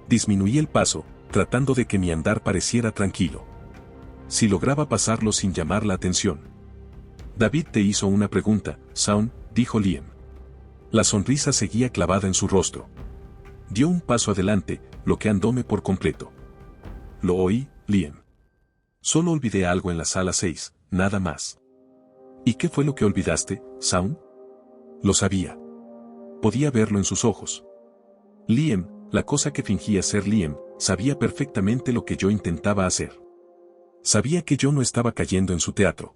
[SPEAKER 1] Disminuí el paso, tratando de que mi andar pareciera tranquilo. Si lograba pasarlo sin llamar la atención. David te hizo una pregunta, Shaun, dijo Liam. La sonrisa seguía clavada en su rostro. Dio un paso adelante, bloqueándome por completo. Lo oí, Liam. Solo olvidé algo en la sala 6, nada más. ¿Y qué fue lo que olvidaste, Shaun? Lo sabía. Podía verlo en sus ojos. Liam, la cosa que fingía ser Liam, sabía perfectamente lo que yo intentaba hacer. Sabía que yo no estaba cayendo en su teatro.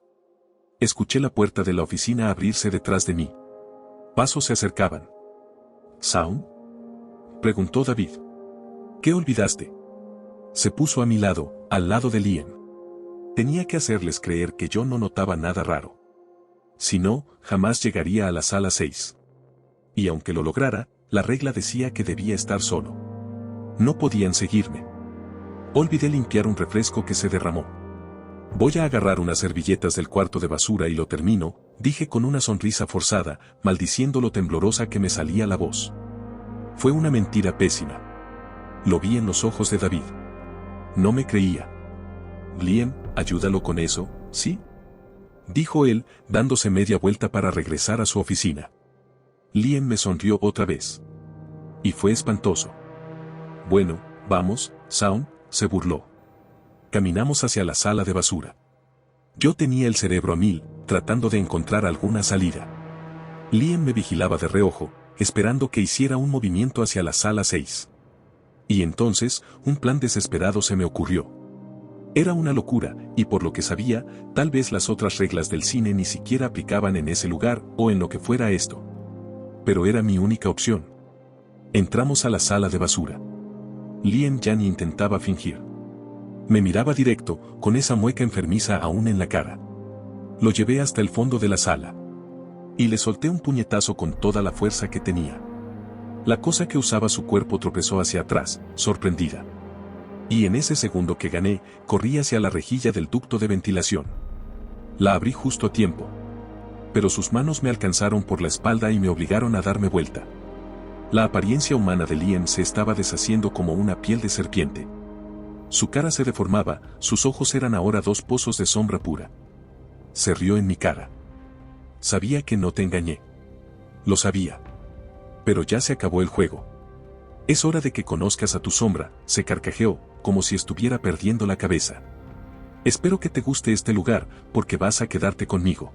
[SPEAKER 1] Escuché la puerta de la oficina abrirse detrás de mí. Pasos se acercaban. ¿Shaun?, preguntó David. ¿Qué olvidaste? Se puso a mi lado, al lado de Liam. Tenía que hacerles creer que yo no notaba nada raro. Si no, jamás llegaría a la sala 6. Y aunque lo lograra, la regla decía que debía estar solo. No podían seguirme. Olvidé limpiar un refresco que se derramó. Voy a agarrar unas servilletas del cuarto de basura y lo termino, dije con una sonrisa forzada, maldiciendo lo temblorosa que me salía la voz. Fue una mentira pésima. Lo vi en los ojos de David. No me creía. Liam, ayúdalo con eso, ¿sí?, dijo él, dándose media vuelta para regresar a su oficina. Liam me sonrió otra vez. Y fue espantoso. Bueno, vamos, Shaun, se burló. Caminamos hacia la sala de basura. Yo tenía el cerebro a mil, tratando de encontrar alguna salida. Liam me vigilaba de reojo, esperando que hiciera un movimiento hacia la sala 6. Y entonces, un plan desesperado se me ocurrió. Era una locura, y por lo que sabía, tal vez las otras reglas del cine ni siquiera aplicaban en ese lugar, o en lo que fuera esto. Pero era mi única opción. Entramos a la sala de basura. Liam ya ni intentaba fingir. Me miraba directo, con esa mueca enfermiza aún en la cara. Lo llevé hasta el fondo de la sala. Y le solté un puñetazo con toda la fuerza que tenía. La cosa que usaba su cuerpo tropezó hacia atrás, sorprendida. Y en ese segundo que gané, corrí hacia la rejilla del ducto de ventilación. La abrí justo a tiempo. Pero sus manos me alcanzaron por la espalda y me obligaron a darme vuelta. La apariencia humana de Liam se estaba deshaciendo como una piel de serpiente. Su cara se deformaba, sus ojos eran ahora dos pozos de sombra pura. Se rió en mi cara. Sabía que no te engañé. Lo sabía. Pero ya se acabó el juego. Es hora de que conozcas a tu sombra, se carcajeó, como si estuviera perdiendo la cabeza. Espero que te guste este lugar, porque vas a quedarte conmigo.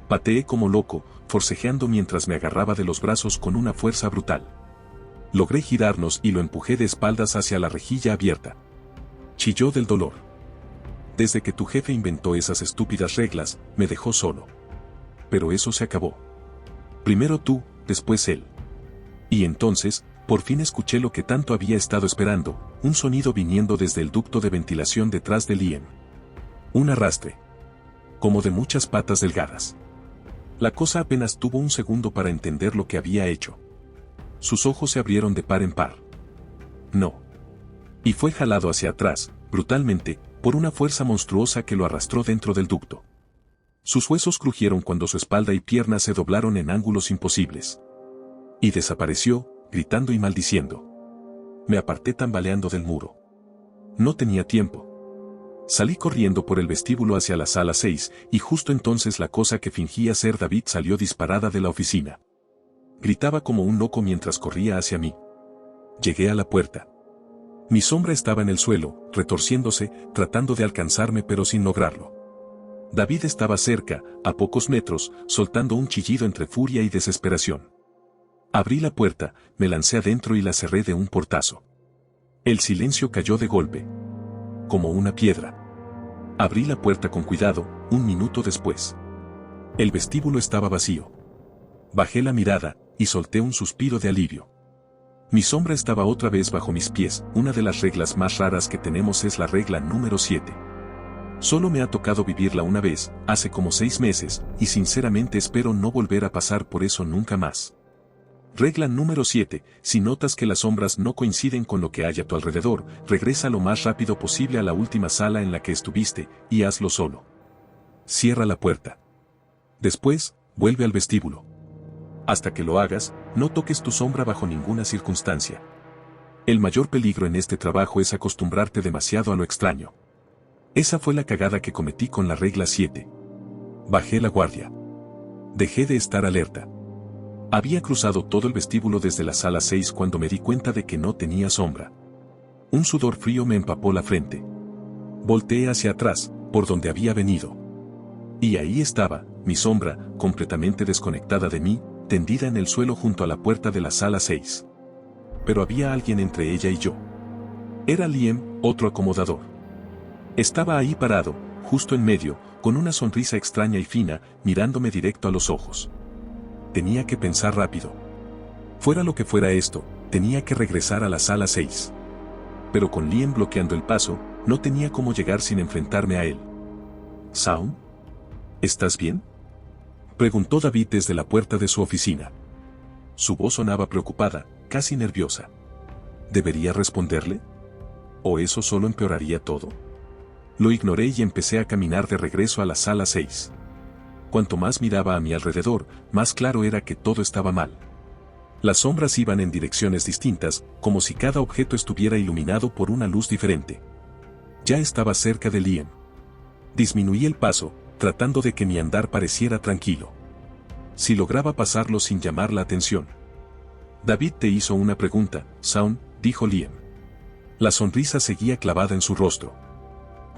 [SPEAKER 1] Pateé como loco, forcejeando mientras me agarraba de los brazos con una fuerza brutal. Logré girarnos y lo empujé de espaldas hacia la rejilla abierta. Chilló del dolor. Desde que tu jefe inventó esas estúpidas reglas, me dejó solo. Pero eso se acabó. Primero tú, después él. Y entonces, por fin escuché lo que tanto había estado esperando, un sonido viniendo desde el ducto de ventilación detrás de Liam. Un arrastre. Como de muchas patas delgadas. La cosa apenas tuvo un segundo para entender lo que había hecho. Sus ojos se abrieron de par en par. No. Y fue jalado hacia atrás, brutalmente, por una fuerza monstruosa que lo arrastró dentro del ducto. Sus huesos crujieron cuando su espalda y piernas se doblaron en ángulos imposibles. Y desapareció, gritando y maldiciendo. Me aparté tambaleando del muro. No tenía tiempo. Salí corriendo por el vestíbulo hacia la sala 6, y justo entonces la cosa que fingía ser David salió disparada de la oficina. Gritaba como un loco mientras corría hacia mí. Llegué a la puerta. Mi sombra estaba en el suelo, retorciéndose, tratando de alcanzarme pero sin lograrlo. David estaba cerca, a pocos metros, soltando un chillido entre furia y desesperación. Abrí la puerta, me lancé adentro y la cerré de un portazo. El silencio cayó de golpe. Como una piedra. Abrí la puerta con cuidado, un minuto después. El vestíbulo estaba vacío. Bajé la mirada, y solté un suspiro de alivio. Mi sombra estaba otra vez bajo mis pies. Una de las reglas más raras que tenemos es la regla número 7. Solo me ha tocado vivirla una vez, hace como 6 meses, y sinceramente espero no volver a pasar por eso nunca más. Regla número 7. Si notas que las sombras no coinciden con lo que hay a tu alrededor, regresa lo más rápido posible a la última sala en la que estuviste, y hazlo solo. Cierra la puerta. Después, vuelve al vestíbulo. Hasta que lo hagas, no toques tu sombra bajo ninguna circunstancia. El mayor peligro en este trabajo es acostumbrarte demasiado a lo extraño. Esa fue la cagada que cometí con la regla 7. Bajé la guardia. Dejé de estar alerta. Había cruzado todo el vestíbulo desde la sala 6 cuando me di cuenta de que no tenía sombra. Un sudor frío me empapó la frente. Volteé hacia atrás, por donde había venido. Y ahí estaba, mi sombra, completamente desconectada de mí, tendida en el suelo junto a la puerta de la sala 6. Pero había alguien entre ella y yo. Era Liam, otro acomodador. Estaba ahí parado, justo en medio, con una sonrisa extraña y fina, mirándome directo a los ojos. Tenía que pensar rápido. Fuera lo que fuera esto, tenía que regresar a la sala 6. Pero con Liam bloqueando el paso, no tenía cómo llegar sin enfrentarme a él. ¿Shaun? ¿Estás bien?, preguntó David desde la puerta de su oficina. Su voz sonaba preocupada, casi nerviosa. ¿Debería responderle? ¿O eso solo empeoraría todo? Lo ignoré y empecé a caminar de regreso a la sala 6. Cuanto más miraba a mi alrededor, más claro era que todo estaba mal. Las sombras iban en direcciones distintas, como si cada objeto estuviera iluminado por una luz diferente. Ya estaba cerca de Liam. Disminuí el paso, tratando de que mi andar pareciera tranquilo. Si lograba pasarlo sin llamar la atención. David te hizo una pregunta, Shaun, dijo Liam. La sonrisa seguía clavada en su rostro.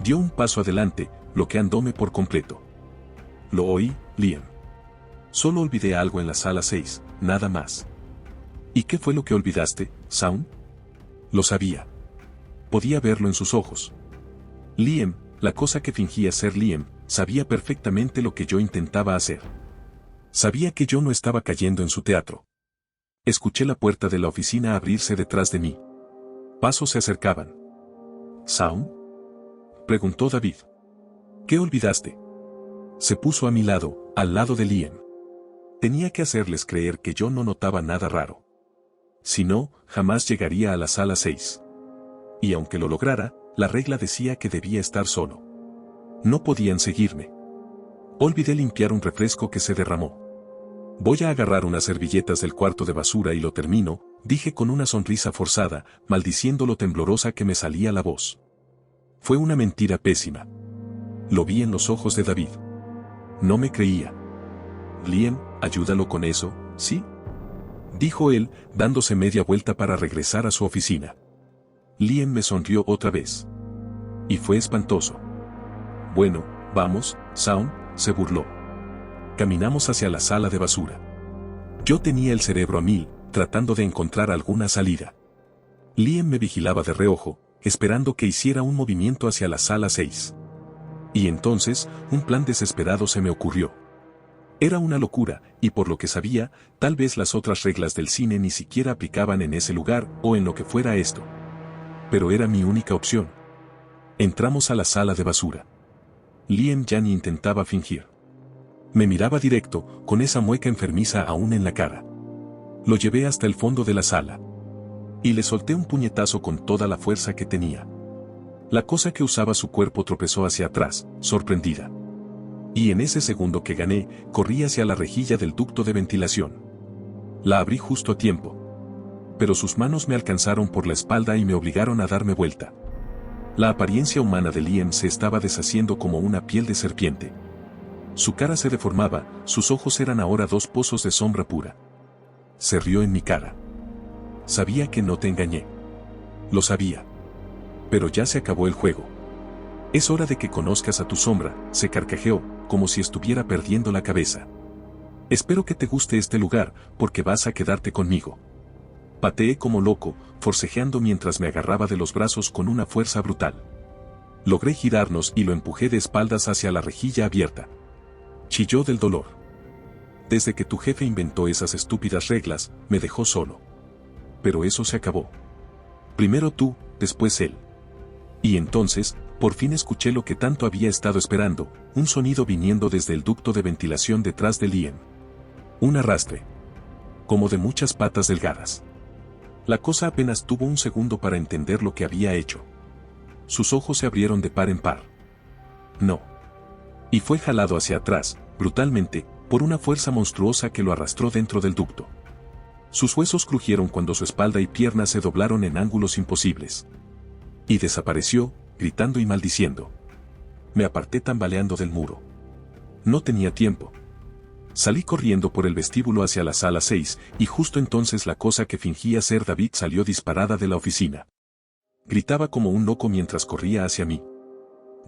[SPEAKER 1] Dio un paso adelante, bloqueándome por completo. Lo oí, Liam. Solo olvidé algo en la sala 6, nada más. ¿Y qué fue lo que olvidaste, Shaun? Lo sabía. Podía verlo en sus ojos. Liam, la cosa que fingía ser Liam, sabía perfectamente lo que yo intentaba hacer. Sabía que yo no estaba cayendo en su teatro. Escuché la puerta de la oficina abrirse detrás de mí. Pasos se acercaban. ¿Shaun?, preguntó David. ¿Qué olvidaste? Se puso a mi lado, al lado de Liam. Tenía que hacerles creer que yo no notaba nada raro. Si no, jamás llegaría a la sala 6. Y aunque lo lograra, la regla decía que debía estar solo. No podían seguirme. Olvidé limpiar un refresco que se derramó. Voy a agarrar unas servilletas del cuarto de basura y lo termino, dije con una sonrisa forzada, maldiciendo lo temblorosa que me salía la voz. Fue una mentira pésima. Lo vi en los ojos de David. No me creía. Liam, ayúdalo con eso, ¿sí? Dijo él, dándose media vuelta para regresar a su oficina. Liam me sonrió otra vez. Y fue espantoso. Bueno, vamos, Shaun, se burló. Caminamos hacia la sala de basura. Yo tenía el cerebro a mil, tratando de encontrar alguna salida. Liam me vigilaba de reojo, esperando que hiciera un movimiento hacia la sala 6. Y entonces, un plan desesperado se me ocurrió. Era una locura, y por lo que sabía, tal vez las otras reglas del cine ni siquiera aplicaban en ese lugar o en lo que fuera esto. Pero era mi única opción. Entramos a la sala de basura. Liam ya ni intentaba fingir. Me miraba directo, con esa mueca enfermiza aún en la cara. Lo llevé hasta el fondo de la sala. Y le solté un puñetazo con toda la fuerza que tenía. La cosa que usaba su cuerpo tropezó hacia atrás, sorprendida. Y en ese segundo que gané, corrí hacia la rejilla del ducto de ventilación. La abrí justo a tiempo. Pero sus manos me alcanzaron por la espalda y me obligaron a darme vuelta. La apariencia humana de Liam se estaba deshaciendo como una piel de serpiente. Su cara se deformaba, sus ojos eran ahora dos pozos de sombra pura. Se rió en mi cara. Sabía que no te engañé. Lo sabía. Pero ya se acabó el juego. Es hora de que conozcas a tu sombra, se carcajeó, como si estuviera perdiendo la cabeza. Espero que te guste este lugar, porque vas a quedarte conmigo. Pateé como loco, forcejeando mientras me agarraba de los brazos con una fuerza brutal. Logré girarnos y lo empujé de espaldas hacia la rejilla abierta. Chilló del dolor. Desde que tu jefe inventó esas estúpidas reglas, me dejó solo. Pero eso se acabó. Primero tú, después él. Y entonces, por fin escuché lo que tanto había estado esperando, un sonido viniendo desde el ducto de ventilación detrás de Liam. Un arrastre. Como de muchas patas delgadas. La cosa apenas tuvo un segundo para entender lo que había hecho. Sus ojos se abrieron de par en par. No. Y fue jalado hacia atrás, brutalmente, por una fuerza monstruosa que lo arrastró dentro del ducto. Sus huesos crujieron cuando su espalda y piernas se doblaron en ángulos imposibles. Y desapareció, gritando y maldiciendo. Me aparté tambaleando del muro. No tenía tiempo. Salí corriendo por el vestíbulo hacia la sala 6, y justo entonces la cosa que fingía ser David salió disparada de la oficina. Gritaba como un loco mientras corría hacia mí.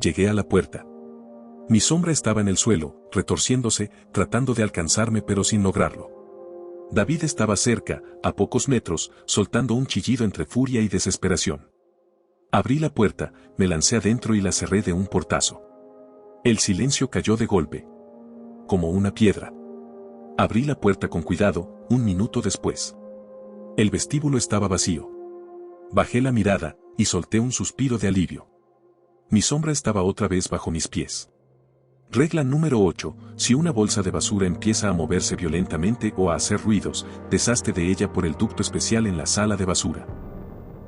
[SPEAKER 1] Llegué a la puerta. Mi sombra estaba en el suelo, retorciéndose, tratando de alcanzarme pero sin lograrlo. David estaba cerca, a pocos metros, soltando un chillido entre furia y desesperación. Abrí la puerta, me lancé adentro y la cerré de un portazo. El silencio cayó de golpe. Como una piedra. Abrí la puerta con cuidado, un minuto después. El vestíbulo estaba vacío. Bajé la mirada, y solté un suspiro de alivio. Mi sombra estaba otra vez bajo mis pies. Regla número 8, si una bolsa de basura empieza a moverse violentamente o a hacer ruidos, deshazte de ella por el ducto especial en la sala de basura.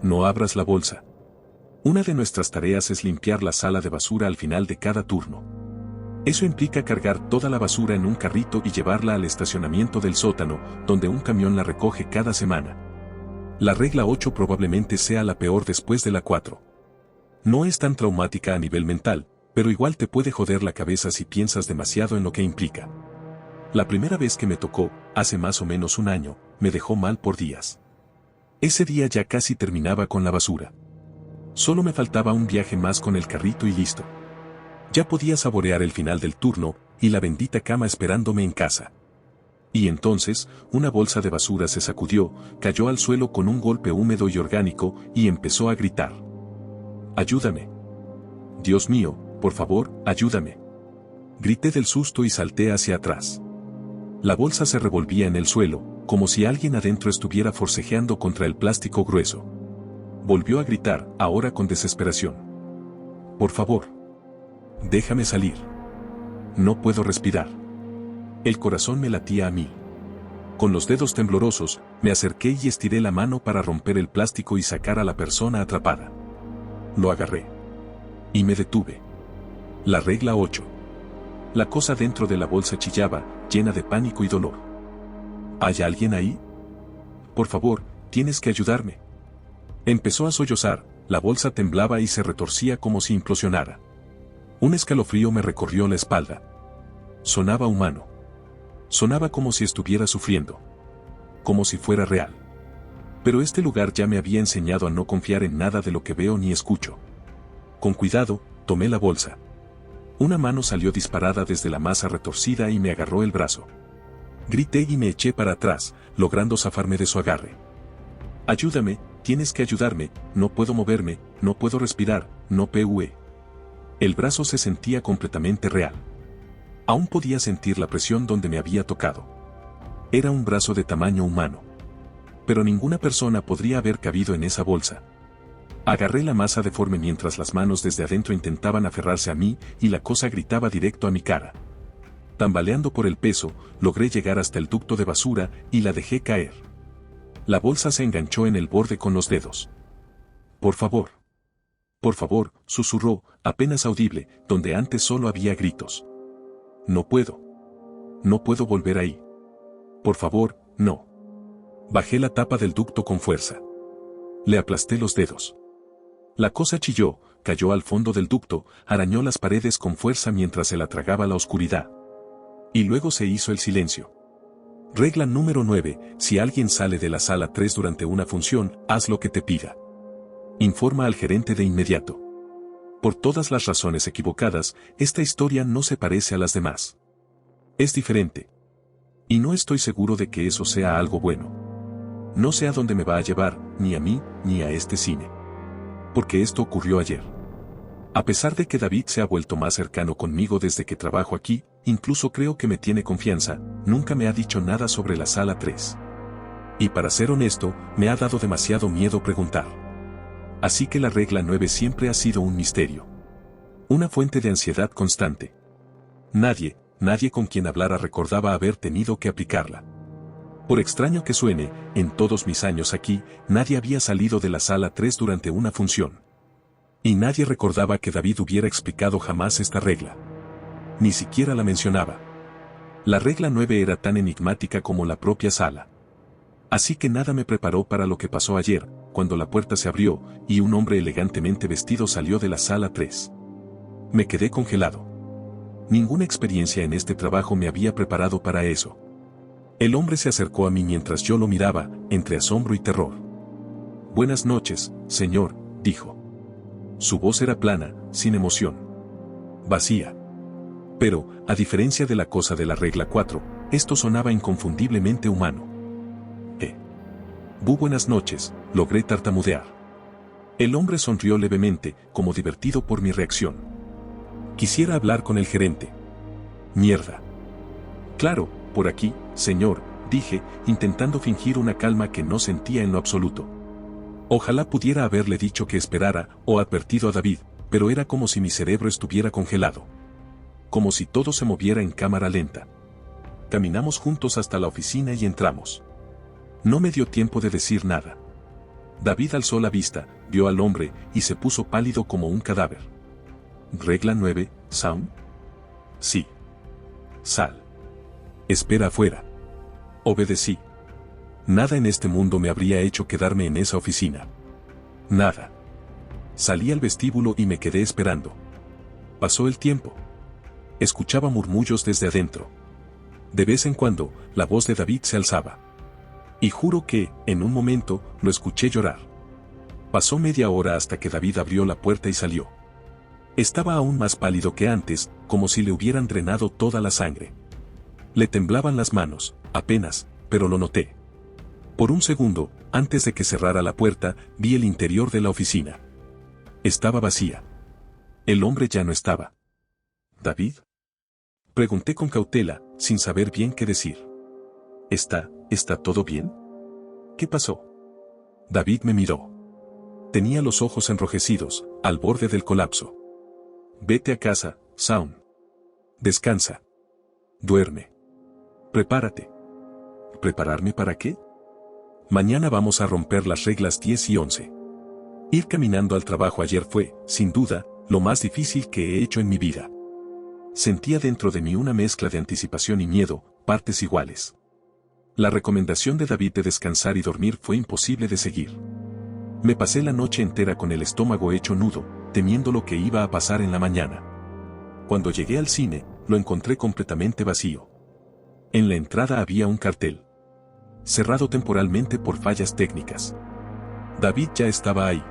[SPEAKER 1] No abras la bolsa. Una de nuestras tareas es limpiar la sala de basura al final de cada turno. Eso implica cargar toda la basura en un carrito y llevarla al estacionamiento del sótano, donde un camión la recoge cada semana. La regla 8 probablemente sea la peor después de la 4. No es tan traumática a nivel mental, pero igual te puede joder la cabeza si piensas demasiado en lo que implica. La primera vez que me tocó, hace más o menos un año, me dejó mal por días. Ese día ya casi terminaba con la basura. Solo me faltaba un viaje más con el carrito y listo. Ya podía saborear el final del turno, y la bendita cama esperándome en casa. Y entonces, una bolsa de basura se sacudió, cayó al suelo con un golpe húmedo y orgánico, y empezó a gritar. ¡Ayúdame! Dios mío, por favor, ayúdame. Grité del susto y salté hacia atrás. La bolsa se revolvía en el suelo, como si alguien adentro estuviera forcejeando contra el plástico grueso. Volvió a gritar, ahora con desesperación. Por favor. Déjame salir. No puedo respirar. El corazón me latía a mí. Con los dedos temblorosos, me acerqué y estiré la mano para romper el plástico y sacar a la persona atrapada. lo agarré. Y me detuve. La regla 8. La cosa dentro de la bolsa chillaba, llena de pánico y dolor. ¿Hay alguien ahí? Por favor, tienes que ayudarme. Empezó a sollozar, la bolsa temblaba y se retorcía como si implosionara. Un escalofrío me recorrió la espalda. Sonaba humano. Sonaba como si estuviera sufriendo. Como si fuera real. Pero este lugar ya me había enseñado a no confiar en nada de lo que veo ni escucho. Con cuidado, tomé la bolsa. Una mano salió disparada desde la masa retorcida y me agarró el brazo. Grité y me eché para atrás, logrando zafarme de su agarre. Ayúdame, tienes que ayudarme, no puedo moverme, no puedo respirar, no puedo. El brazo se sentía completamente real. Aún podía sentir la presión donde me había tocado. Era un brazo de tamaño humano. Pero ninguna persona podría haber cabido en esa bolsa. Agarré la masa deforme mientras las manos desde adentro intentaban aferrarse a mí y la cosa gritaba directo a mi cara. Tambaleando por el peso, logré llegar hasta el ducto de basura y la dejé caer. La bolsa se enganchó en el borde con los dedos. Por favor, susurró, apenas audible, donde antes solo había gritos. No puedo volver ahí. Por favor, no. Bajé la tapa del ducto con fuerza. Le aplasté los dedos. La cosa chilló, cayó al fondo del ducto, arañó las paredes con fuerza mientras se la tragaba la oscuridad. Y luego se hizo el silencio. Regla número 9. Si alguien sale de la sala 3 durante una función, haz lo que te pida. Informa al gerente de inmediato. Por todas las razones equivocadas, esta historia no se parece a las demás. Es diferente. Y no estoy seguro de que eso sea algo bueno. No sé a dónde me va a llevar, ni a mí, ni a este cine. Porque esto ocurrió ayer. A pesar de que David se ha vuelto más cercano conmigo desde que trabajo aquí, incluso creo que me tiene confianza, nunca me ha dicho nada sobre la sala 3. Y para ser honesto, me ha dado demasiado miedo preguntar. Así que la regla 9 siempre ha sido un misterio. Una fuente de ansiedad constante. Nadie con quien hablara recordaba haber tenido que aplicarla. Por extraño que suene, en todos mis años aquí, nadie había salido de la sala 3 durante una función. Y nadie recordaba que David hubiera explicado jamás esta regla. Ni siquiera la mencionaba. La regla 9 era tan enigmática como la propia sala. Así que nada me preparó para lo que pasó ayer, cuando la puerta se abrió, y un hombre elegantemente vestido salió de la sala 3. Me quedé congelado. Ninguna experiencia en este trabajo me había preparado para eso. El hombre se acercó a mí mientras yo lo miraba, entre asombro y terror. Buenas noches, señor, dijo. Su voz era plana, sin emoción. Vacía. Pero, a diferencia de la cosa de la regla 4, esto sonaba inconfundiblemente humano. Buenas noches, logré tartamudear. El hombre sonrió levemente, como divertido por mi reacción. Quisiera hablar con el gerente. Mierda. Claro, por aquí, señor, dije, intentando fingir una calma que no sentía en lo absoluto. Ojalá pudiera haberle dicho que esperara, o advertido a David, pero era como si mi cerebro estuviera congelado. Como si todo se moviera en cámara lenta. Caminamos juntos hasta la oficina y entramos. No me dio tiempo de decir nada. David alzó la vista, vio al hombre, y se puso pálido como un cadáver. Regla 9, Sam. Sí. Sal. Espera afuera. Obedecí. Nada en este mundo me habría hecho quedarme en esa oficina. Nada. Salí al vestíbulo y me quedé esperando. Pasó el tiempo. Escuchaba murmullos desde adentro. De vez en cuando, la voz de David se alzaba. Y juro que, en un momento, lo escuché llorar. Pasó media hora hasta que David abrió la puerta y salió. Estaba aún más pálido que antes, como si le hubieran drenado toda la sangre. Le temblaban las manos, apenas, pero lo noté. Por un segundo, antes de que cerrara la puerta, vi el interior de la oficina. Estaba vacía. El hombre ya no estaba. ¿David? Pregunté con cautela, sin saber bien qué decir. ¿Está todo bien? ¿Qué pasó? David me miró. Tenía los ojos enrojecidos, al borde del colapso. Vete a casa, Sam. Descansa. Duerme. Prepárate. ¿Prepararme para qué? Mañana vamos a romper las reglas 10 y 11. Ir caminando al trabajo ayer fue, sin duda, lo más difícil que he hecho en mi vida. Sentía dentro de mí una mezcla de anticipación y miedo, partes iguales. La recomendación de David de descansar y dormir fue imposible de seguir. Me pasé la noche entera con el estómago hecho nudo, temiendo lo que iba a pasar en la mañana. Cuando llegué al cine, lo encontré completamente vacío. En la entrada había un cartel. Cerrado temporalmente por fallas técnicas. David ya estaba ahí.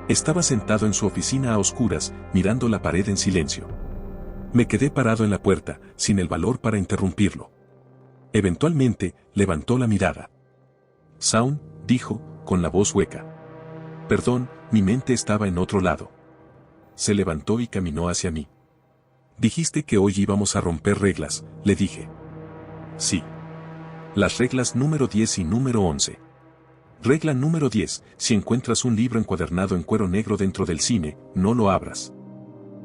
[SPEAKER 1] Estaba sentado en su oficina a oscuras, mirando la pared en silencio. Me quedé parado en la puerta, sin el valor para interrumpirlo. Eventualmente, levantó la mirada. Shaun, dijo, con la voz hueca. Perdón, mi mente estaba en otro lado. Se levantó y caminó hacia mí. Dijiste que hoy íbamos a romper reglas, le dije. Sí. Las reglas número 10 y número 11. Regla número 10, si encuentras un libro encuadernado en cuero negro dentro del cine, no lo abras.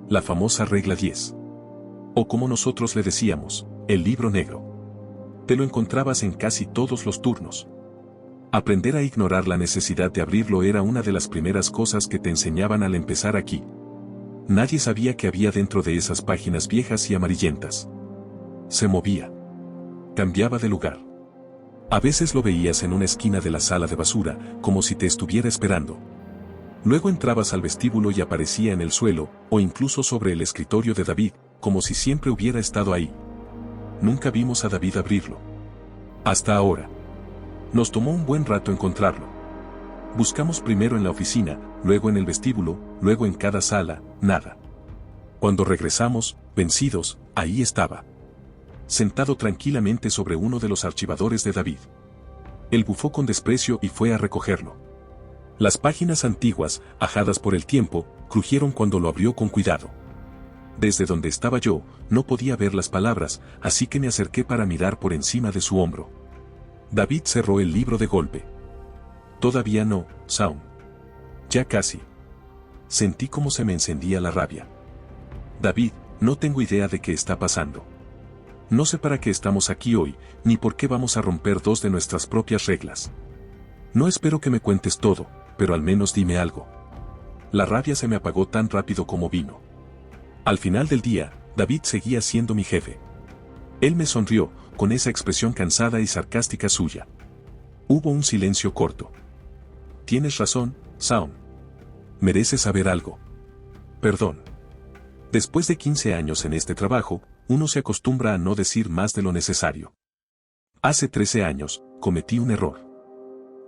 [SPEAKER 1] La famosa regla 10. O como nosotros le decíamos, el libro negro. Te lo encontrabas en casi todos los turnos. Aprender a ignorar la necesidad de abrirlo era una de las primeras cosas que te enseñaban al empezar aquí. Nadie sabía qué había dentro de esas páginas viejas y amarillentas. Se movía. Cambiaba de lugar. A veces lo veías en una esquina de la sala de basura, como si te estuviera esperando. Luego entrabas al vestíbulo y aparecía en el suelo, o incluso sobre el escritorio de David, como si siempre hubiera estado ahí. Nunca vimos a David abrirlo. Hasta ahora. Nos tomó un buen rato encontrarlo. Buscamos primero en la oficina, luego en el vestíbulo, luego en cada sala, nada. Cuando regresamos, vencidos, ahí estaba. Sentado tranquilamente sobre uno de los archivadores de David. Él bufó con desprecio y fue a recogerlo. Las páginas antiguas, ajadas por el tiempo, crujieron cuando lo abrió con cuidado. Desde donde estaba yo, no podía ver las palabras, así que me acerqué para mirar por encima de su hombro. David cerró el libro de golpe. Todavía no, Shaun. Ya casi. Sentí como se me encendía la rabia. David, no tengo idea de qué está pasando. No sé para qué estamos aquí hoy, ni por qué vamos a romper dos de nuestras propias reglas. No espero que me cuentes todo, pero al menos dime algo. La rabia se me apagó tan rápido como vino. Al final del día, David seguía siendo mi jefe. Él me sonrió, con esa expresión cansada y sarcástica suya. Hubo un silencio corto. Tienes razón, Shaun. Mereces saber algo. Perdón. Después de 15 años en este trabajo, uno se acostumbra a no decir más de lo necesario. Hace 13 años, cometí un error.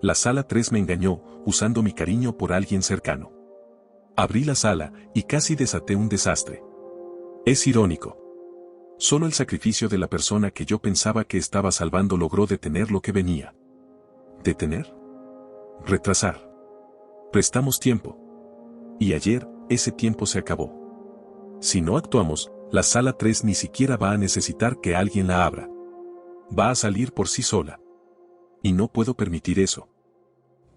[SPEAKER 1] La sala 3 me engañó, usando mi cariño por alguien cercano. Abrí la sala, y casi desaté un desastre. Es irónico. Solo el sacrificio de la persona que yo pensaba que estaba salvando logró detener lo que venía. ¿Detener? Retrasar. Prestamos tiempo. Y ayer, ese tiempo se acabó. Si no actuamos, la sala 3 ni siquiera va a necesitar que alguien la abra. Va a salir por sí sola. Y no puedo permitir eso.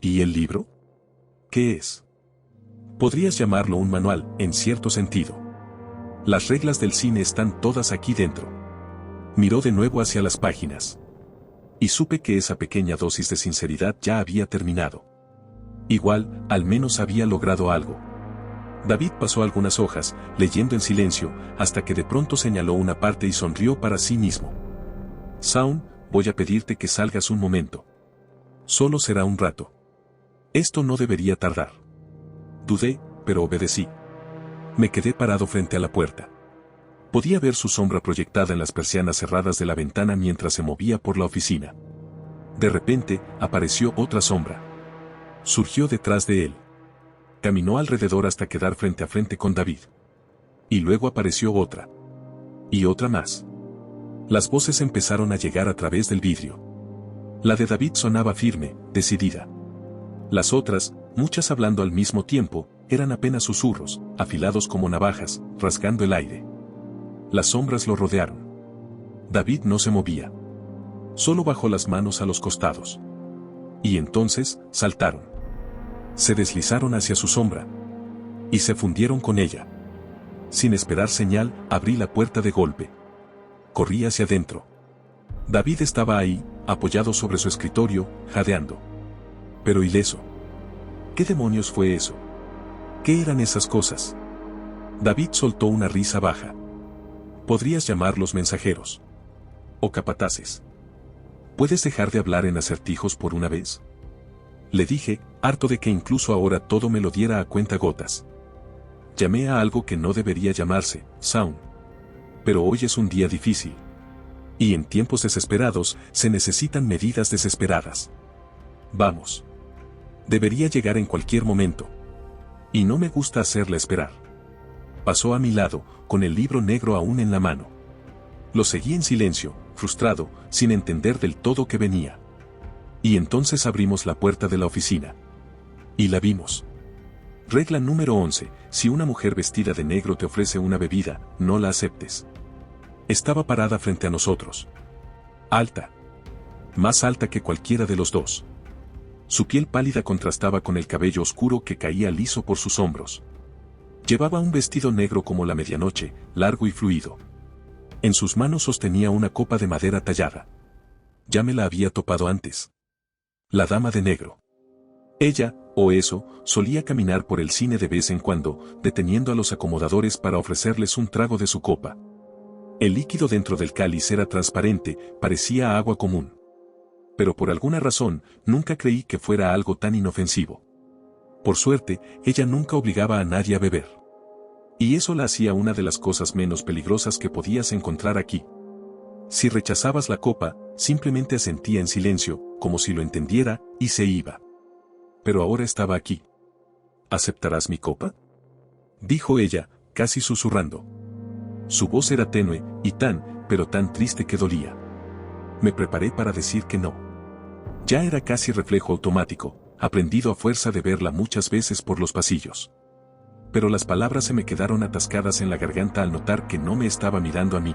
[SPEAKER 1] ¿Y el libro? ¿Qué es? Podrías llamarlo un manual, en cierto sentido. Las reglas del cine están todas aquí dentro. Miró de nuevo hacia las páginas. Y supe que esa pequeña dosis de sinceridad ya había terminado. Igual, al menos había logrado algo. David pasó algunas hojas, leyendo en silencio, hasta que de pronto señaló una parte y sonrió para sí mismo. Shaun, voy a pedirte que salgas un momento. Solo será un rato. Esto no debería tardar. Dudé, pero obedecí. Me quedé parado frente a la puerta. Podía ver su sombra proyectada en las persianas cerradas de la ventana mientras se movía por la oficina. De repente, apareció otra sombra. Surgió detrás de él. Caminó alrededor hasta quedar frente a frente con David. Y luego apareció otra. Y otra más. Las voces empezaron a llegar a través del vidrio. La de David sonaba firme, decidida. Las otras, muchas hablando al mismo tiempo, eran apenas susurros, afilados como navajas, rasgando el aire. Las sombras lo rodearon. David no se movía. Solo bajó las manos a los costados. Y entonces, saltaron. Se deslizaron hacia su sombra. Y se fundieron con ella. Sin esperar señal, abrí la puerta de golpe. Corrí hacia adentro. David estaba ahí, apoyado sobre su escritorio, jadeando. Pero ileso. ¿Qué demonios fue eso? ¿Qué eran esas cosas? David soltó una risa baja. Podrías llamarlos mensajeros. O capataces. ¿Puedes dejar de hablar en acertijos por una vez? Le dije, harto de que incluso ahora todo me lo diera a cuentagotas. Llamé a algo que no debería llamarse Sound. Pero hoy es un día difícil. Y en tiempos desesperados se necesitan medidas desesperadas. Vamos. Debería llegar en cualquier momento. Y no me gusta hacerla esperar. Pasó a mi lado, con el libro negro aún en la mano. Lo seguí en silencio, frustrado, sin entender del todo qué venía. Y entonces abrimos la puerta de la oficina. Y la vimos. Regla número 11. Si una mujer vestida de negro te ofrece una bebida, no la aceptes. Estaba parada frente a nosotros. Alta. Más alta que cualquiera de los dos. Su piel pálida contrastaba con el cabello oscuro que caía liso por sus hombros. Llevaba un vestido negro como la medianoche, largo y fluido. En sus manos sostenía una copa de madera tallada. Ya me la había topado antes. La dama de negro. Ella, o eso, solía caminar por el cine de vez en cuando, deteniendo a los acomodadores para ofrecerles un trago de su copa. El líquido dentro del cáliz era transparente, parecía agua común. Pero por alguna razón, nunca creí que fuera algo tan inofensivo. Por suerte, ella nunca obligaba a nadie a beber. Y eso la hacía una de las cosas menos peligrosas que podías encontrar aquí. Si rechazabas la copa, simplemente asentía en silencio, como si lo entendiera, y se iba. Pero ahora estaba aquí. ¿Aceptarás mi copa?, dijo ella, casi susurrando. Su voz era tenue, y pero tan triste que dolía. Me preparé para decir que no. Ya era casi reflejo automático, aprendido a fuerza de verla muchas veces por los pasillos. Pero las palabras se me quedaron atascadas en la garganta al notar que no me estaba mirando a mí.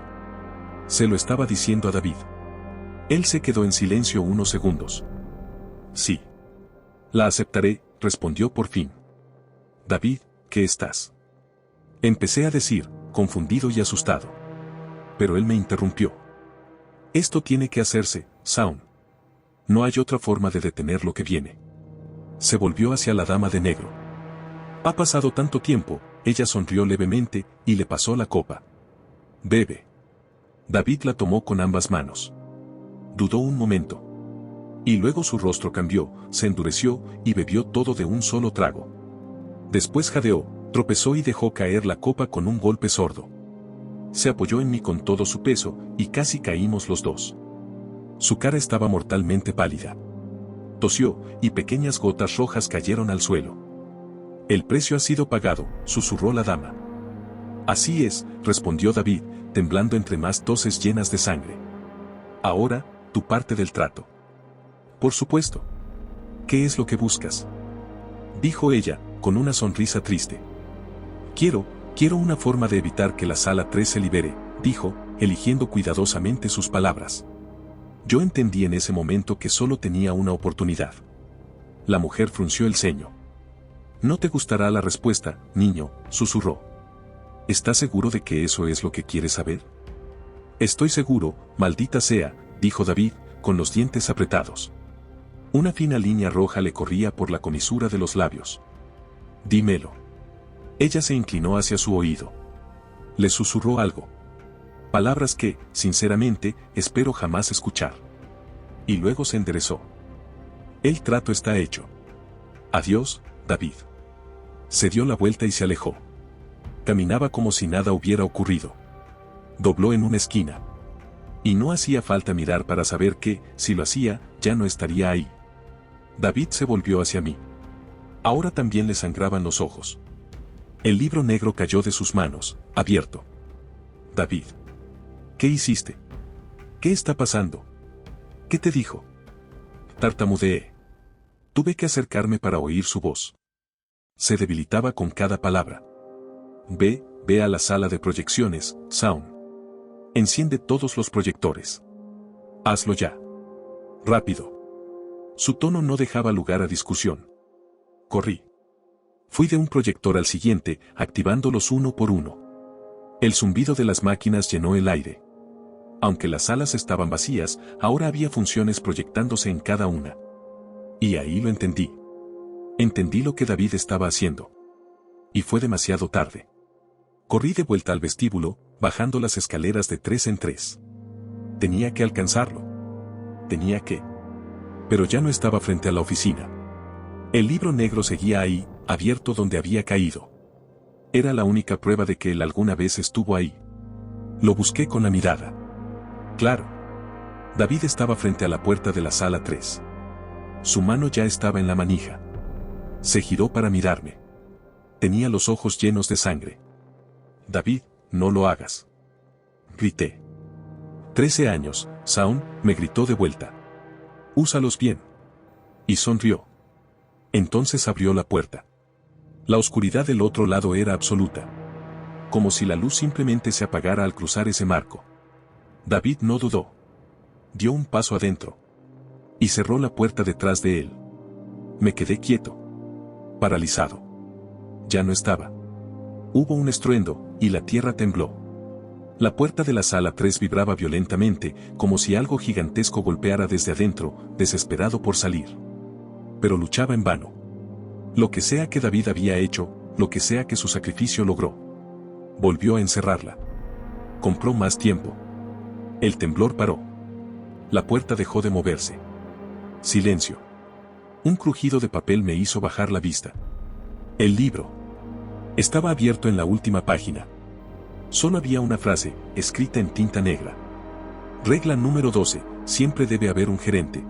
[SPEAKER 1] Se lo estaba diciendo a David. Él se quedó en silencio unos segundos. Sí. La aceptaré, respondió por fin. David, ¿qué estás? Empecé a decir, confundido y asustado. Pero él me interrumpió. Esto tiene que hacerse, Sound. No hay otra forma de detener lo que viene. Se volvió hacia la dama de negro. Ha pasado tanto tiempo, ella sonrió levemente, y le pasó la copa. Bebe. David la tomó con ambas manos. Dudó un momento. Y luego su rostro cambió, se endureció, y bebió todo de un solo trago. Después jadeó, tropezó y dejó caer la copa con un golpe sordo. Se apoyó en mí con todo su peso, y casi caímos los dos. Su cara estaba mortalmente pálida. Tosió, y pequeñas gotas rojas cayeron al suelo. El precio ha sido pagado, susurró la dama. Así es, respondió David, temblando entre más toses llenas de sangre. Ahora, tu parte del trato. Por supuesto. ¿Qué es lo que buscas?, dijo ella, con una sonrisa triste. Quiero una forma de evitar que la sala 3 se libere, dijo, eligiendo cuidadosamente sus palabras. Yo entendí en ese momento que solo tenía una oportunidad. La mujer frunció el ceño. No te gustará la respuesta, niño, susurró. ¿Estás seguro de que eso es lo que quieres saber? Estoy seguro, maldita sea, dijo David, con los dientes apretados. Una fina línea roja le corría por la comisura de los labios. Dímelo. Ella se inclinó hacia su oído. Le susurró algo. Palabras que, sinceramente, espero jamás escuchar. Y luego se enderezó. El trato está hecho. Adiós, David. Se dio la vuelta y se alejó. Caminaba como si nada hubiera ocurrido. Dobló en una esquina. Y no hacía falta mirar para saber que, si lo hacía, ya no estaría ahí. David se volvió hacia mí. Ahora también le sangraban los ojos. El libro negro cayó de sus manos, abierto. David. ¿Qué hiciste? ¿Qué está pasando? ¿Qué te dijo? Tartamudeé. Tuve que acercarme para oír su voz. Se debilitaba con cada palabra. Ve a la sala de proyecciones, Sound. Enciende todos los proyectores. Hazlo ya. Rápido. Su tono no dejaba lugar a discusión. Corrí. Fui de un proyector al siguiente, activándolos uno por uno. El zumbido de las máquinas llenó el aire. Aunque las salas estaban vacías, ahora había funciones proyectándose en cada una. Y ahí lo entendí. Entendí lo que David estaba haciendo. Y fue demasiado tarde. Corrí de vuelta al vestíbulo, bajando las escaleras de 3 en 3. Tenía que alcanzarlo. Tenía que. Pero ya no estaba frente a la oficina. El libro negro seguía ahí, abierto donde había caído. Era la única prueba de que él alguna vez estuvo ahí. Lo busqué con la mirada. Claro. David estaba frente a la puerta de la sala 3. Su mano ya estaba en la manija. Se giró para mirarme. Tenía los ojos llenos de sangre. David, no lo hagas. Grité. 13 años, Shaun, me gritó de vuelta. Úsalos bien. Y sonrió. Entonces abrió la puerta. La oscuridad del otro lado era absoluta. Como si la luz simplemente se apagara al cruzar ese marco. David no dudó. Dio un paso adentro. Y cerró la puerta detrás de él. Me quedé quieto. Paralizado. Ya no estaba. Hubo un estruendo, y la tierra tembló. La puerta de la sala 3 vibraba violentamente, como si algo gigantesco golpeara desde adentro, desesperado por salir. Pero luchaba en vano. Lo que sea que David había hecho, lo que sea que su sacrificio logró. Volvió a encerrarla. Compró más tiempo. El temblor paró. La puerta dejó de moverse. Silencio. Un crujido de papel me hizo bajar la vista. El libro. Estaba abierto en la última página. Solo había una frase, escrita en tinta negra. Regla número 12, siempre debe haber un gerente.